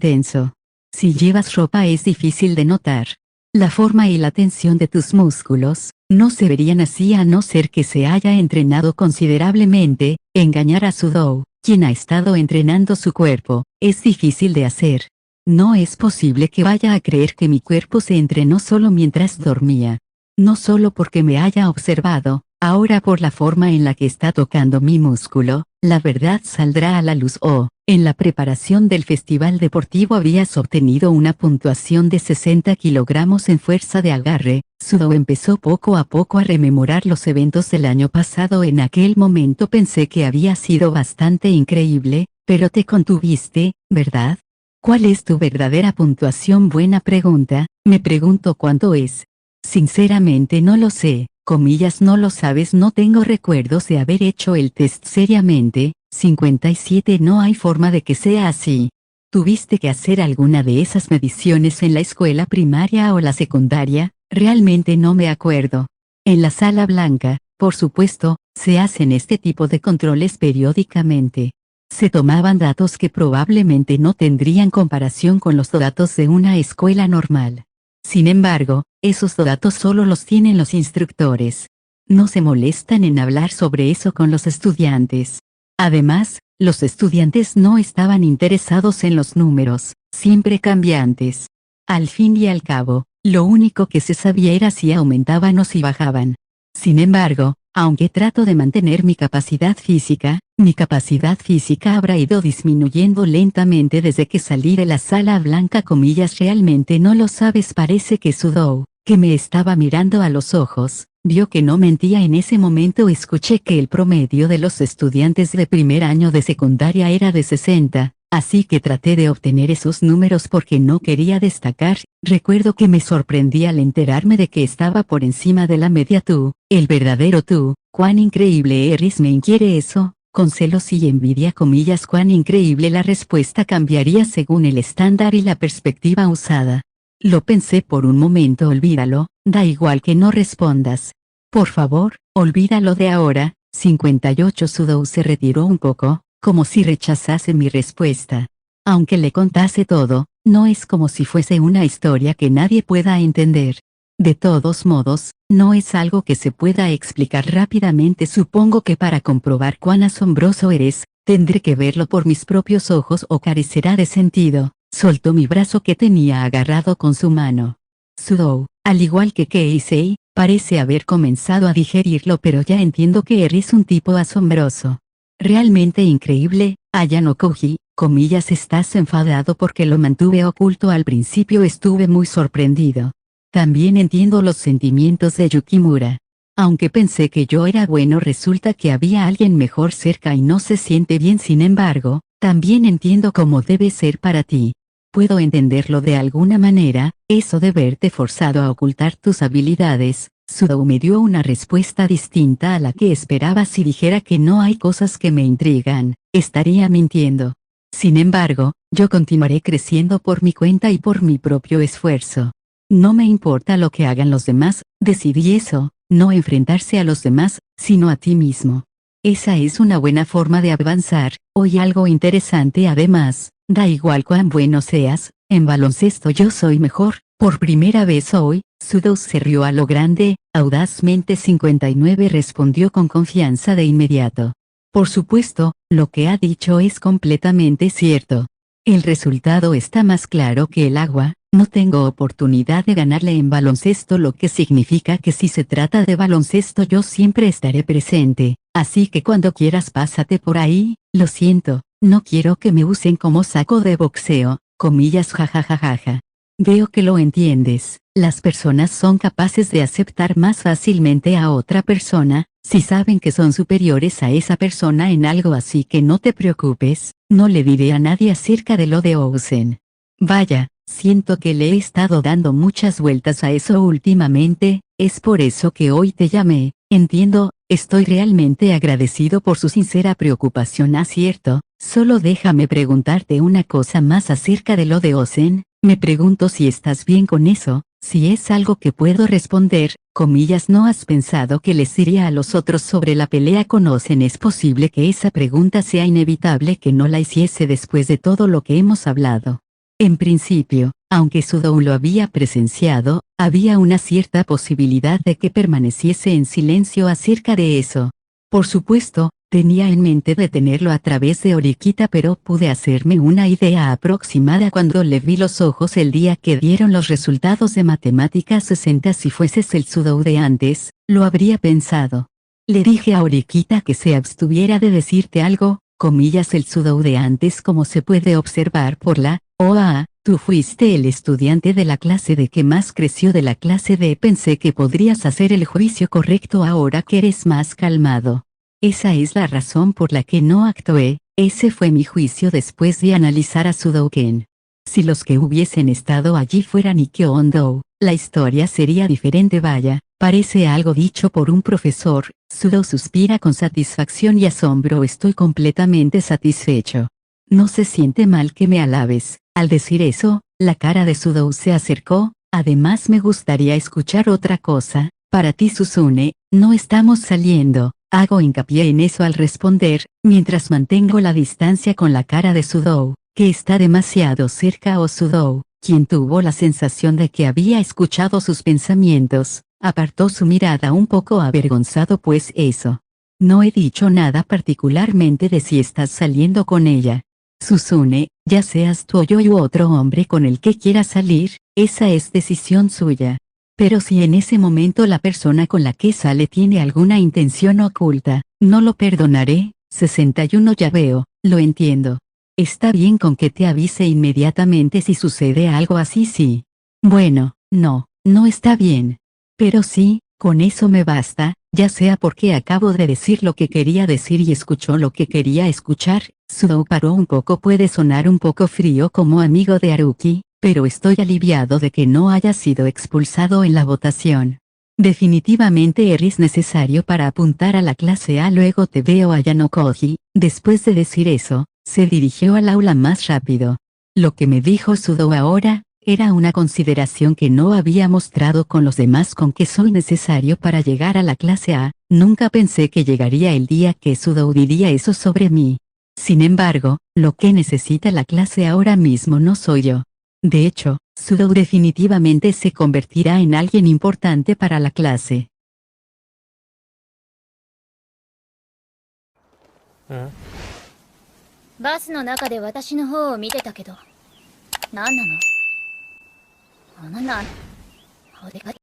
denso. Si llevas ropa es difícil de notar. La forma y la tensión de tus músculos no se verían así a no ser que se haya entrenado considerablemente. Engañar a Sudou, quien ha estado entrenando su cuerpo, es difícil de hacer. No es posible que vaya a creer que mi cuerpo se entrenó solo mientras dormía. No solo porque me haya observado, ahora por la forma en la que está tocando mi músculo, la verdad saldrá a la luz. Oh, En la preparación del festival deportivo habías obtenido una puntuación de 60 kilogramos en fuerza de agarre. Sudou empezó poco a poco a rememorar los eventos del año pasado. En aquel momento pensé que había sido bastante increíble, pero te contuviste, ¿verdad? ¿Cuál es tu verdadera puntuación? Buena pregunta, me pregunto cuánto es. Sinceramente no lo sé, comillas no lo sabes, no tengo recuerdos de haber hecho el test seriamente. 57. No hay forma de que sea así. ¿Tuviste que hacer alguna de esas mediciones en la escuela primaria o la secundaria? Realmente no me acuerdo. En la sala blanca, por supuesto, se hacen este tipo de controles periódicamente. Se tomaban datos que probablemente no tendrían comparación con los datos de una escuela normal. Sin embargo, esos datos solo los tienen los instructores. No se molestan en hablar sobre eso con los estudiantes. Además, los estudiantes no estaban interesados en los números, siempre cambiantes. Al fin y al cabo, lo único que se sabía era si aumentaban o si bajaban. Sin embargo, aunque trato de mantener mi capacidad física habrá ido disminuyendo lentamente desde que salí de la sala blanca. Comillas, realmente no lo sabes. Parece que Sudou, que me estaba mirando a los ojos, vio que no mentía en ese momento. Escuché que el promedio de los estudiantes de primer año de secundaria era de 60, así que traté de obtener esos números porque no quería destacar. Recuerdo que me sorprendí al enterarme de que estaba por encima de la media. Tú, el verdadero tú, cuán increíble eres. Me inquiere eso, con celos y envidia. Comillas, cuán increíble. La respuesta cambiaría según el estándar y la perspectiva usada. Lo pensé por un momento. Olvídalo, da igual que no respondas. Por favor, olvídalo de ahora. 58. Sudou se retiró un poco, como si rechazase mi respuesta. Aunque le contase todo, no es como si fuese una historia que nadie pueda entender. De todos modos, no es algo que se pueda explicar rápidamente. Supongo que para comprobar cuán asombroso eres, tendré que verlo por mis propios ojos o carecerá de sentido. Soltó mi brazo que tenía agarrado con su mano. Sudou, al igual que Keisei, parece haber comenzado a digerirlo, pero ya entiendo que eres un tipo asombroso. Realmente increíble. Ayano Koji, comillas, estás enfadado porque lo mantuve oculto al principio. Estuve muy sorprendido. También entiendo los sentimientos de Yukimura. Aunque pensé que yo era bueno, resulta que había alguien mejor cerca y no se siente bien. Sin embargo, también entiendo cómo debe ser para ti. Puedo entenderlo de alguna manera, eso de verte forzado a ocultar tus habilidades. Sudou me dio una respuesta distinta a la que esperaba. Si dijera que no hay cosas que me intrigan, estaría mintiendo. Sin embargo, yo continuaré creciendo por mi cuenta y por mi propio esfuerzo. No me importa lo que hagan los demás, decidí eso, no enfrentarse a los demás, sino a ti mismo. Esa es una buena forma de avanzar. Hoy algo interesante además, da igual cuán bueno seas, en baloncesto yo soy mejor. Por primera vez hoy, Sudou se rió a lo grande, audazmente. 59 respondió con confianza de inmediato. Por supuesto, lo que ha dicho es completamente cierto. El resultado está más claro que el agua. No tengo oportunidad de ganarle en baloncesto, lo que significa que si se trata de baloncesto yo siempre estaré presente, así que cuando quieras pásate por ahí. Lo siento, no quiero que me usen como saco de boxeo, comillas, jajajajaja. Veo que lo entiendes. Las personas son capaces de aceptar más fácilmente a otra persona, si saben que son superiores a esa persona en algo, así que no te preocupes, no le diré a nadie acerca de lo de Ousen. Vaya, siento que le he estado dando muchas vueltas a eso últimamente, es por eso que hoy te llamé. Entiendo, estoy realmente agradecido por su sincera preocupación. ¿Cierto? Solo déjame preguntarte una cosa más acerca de lo de Ousen. Me pregunto si estás bien con eso, si es algo que puedo responder. Comillas, ¿no has pensado que les diría a los otros sobre la pelea con Ousen? Es posible que esa pregunta sea inevitable que no la hiciese después de todo lo que hemos hablado. En principio, aunque Sudou lo había presenciado, había una cierta posibilidad de que permaneciese en silencio acerca de eso. Por supuesto, tenía en mente detenerlo a través de Horikita, pero pude hacerme una idea aproximada cuando le vi los ojos el día que dieron los resultados de matemáticas 60. Si fueses el Sudou de antes, lo habría pensado. Le dije a Horikita que se abstuviera de decirte algo, comillas el Sudou de antes como se puede observar por la OA, tú fuiste el estudiante de la clase D que más creció de la clase D. Pensé que podrías hacer el juicio correcto ahora que eres más calmado. Esa es la razón por la que no actué, ese fue mi juicio después de analizar a Sudouken. Si los que hubiesen estado allí fueran Ikkyo Ondo, la historia sería diferente. Vaya, parece algo dicho por un profesor. Sudou suspira con satisfacción y asombro. Estoy completamente satisfecho. No se siente mal que me alabes. Al decir eso, la cara de Sudou se acercó. Además me gustaría escuchar otra cosa. Para ti Suzune, no estamos saliendo. Hago hincapié en eso al responder, mientras mantengo la distancia con la cara de Sudou, que está demasiado cerca. Sudou, quien tuvo la sensación de que había escuchado sus pensamientos, apartó su mirada un poco avergonzado. Pues eso. No he dicho nada particularmente de si estás saliendo con ella. Suzune, ya seas tú o yo u otro hombre con el que quiera salir, esa es decisión suya. Pero si en ese momento la persona con la que sale tiene alguna intención oculta, no lo perdonaré. 61 Ya veo, lo entiendo. Está bien con que te avise inmediatamente si sucede algo así. Sí. Bueno, no está bien. Pero sí, con eso me basta, ya sea porque acabo de decir lo que quería decir y escuchó lo que quería escuchar. Sudou paró un poco. Puede sonar un poco frío como amigo de Haruki, pero estoy aliviado de que no haya sido expulsado en la votación. Definitivamente eres necesario para apuntar a la clase A. Luego te veo a Yanokoji. Después de decir eso, se dirigió al aula más rápido. Lo que me dijo Sudou ahora, era una consideración que no había mostrado con los demás. Con que soy necesario para llegar a la clase A. Nunca pensé que llegaría el día que Sudou diría eso sobre mí. Sin embargo, lo que necesita la clase ahora mismo no soy yo. De hecho, Sudou definitivamente se convertirá en alguien importante para la clase. バスの中で私の方を見てたけど、何なの？あなた、お出かけ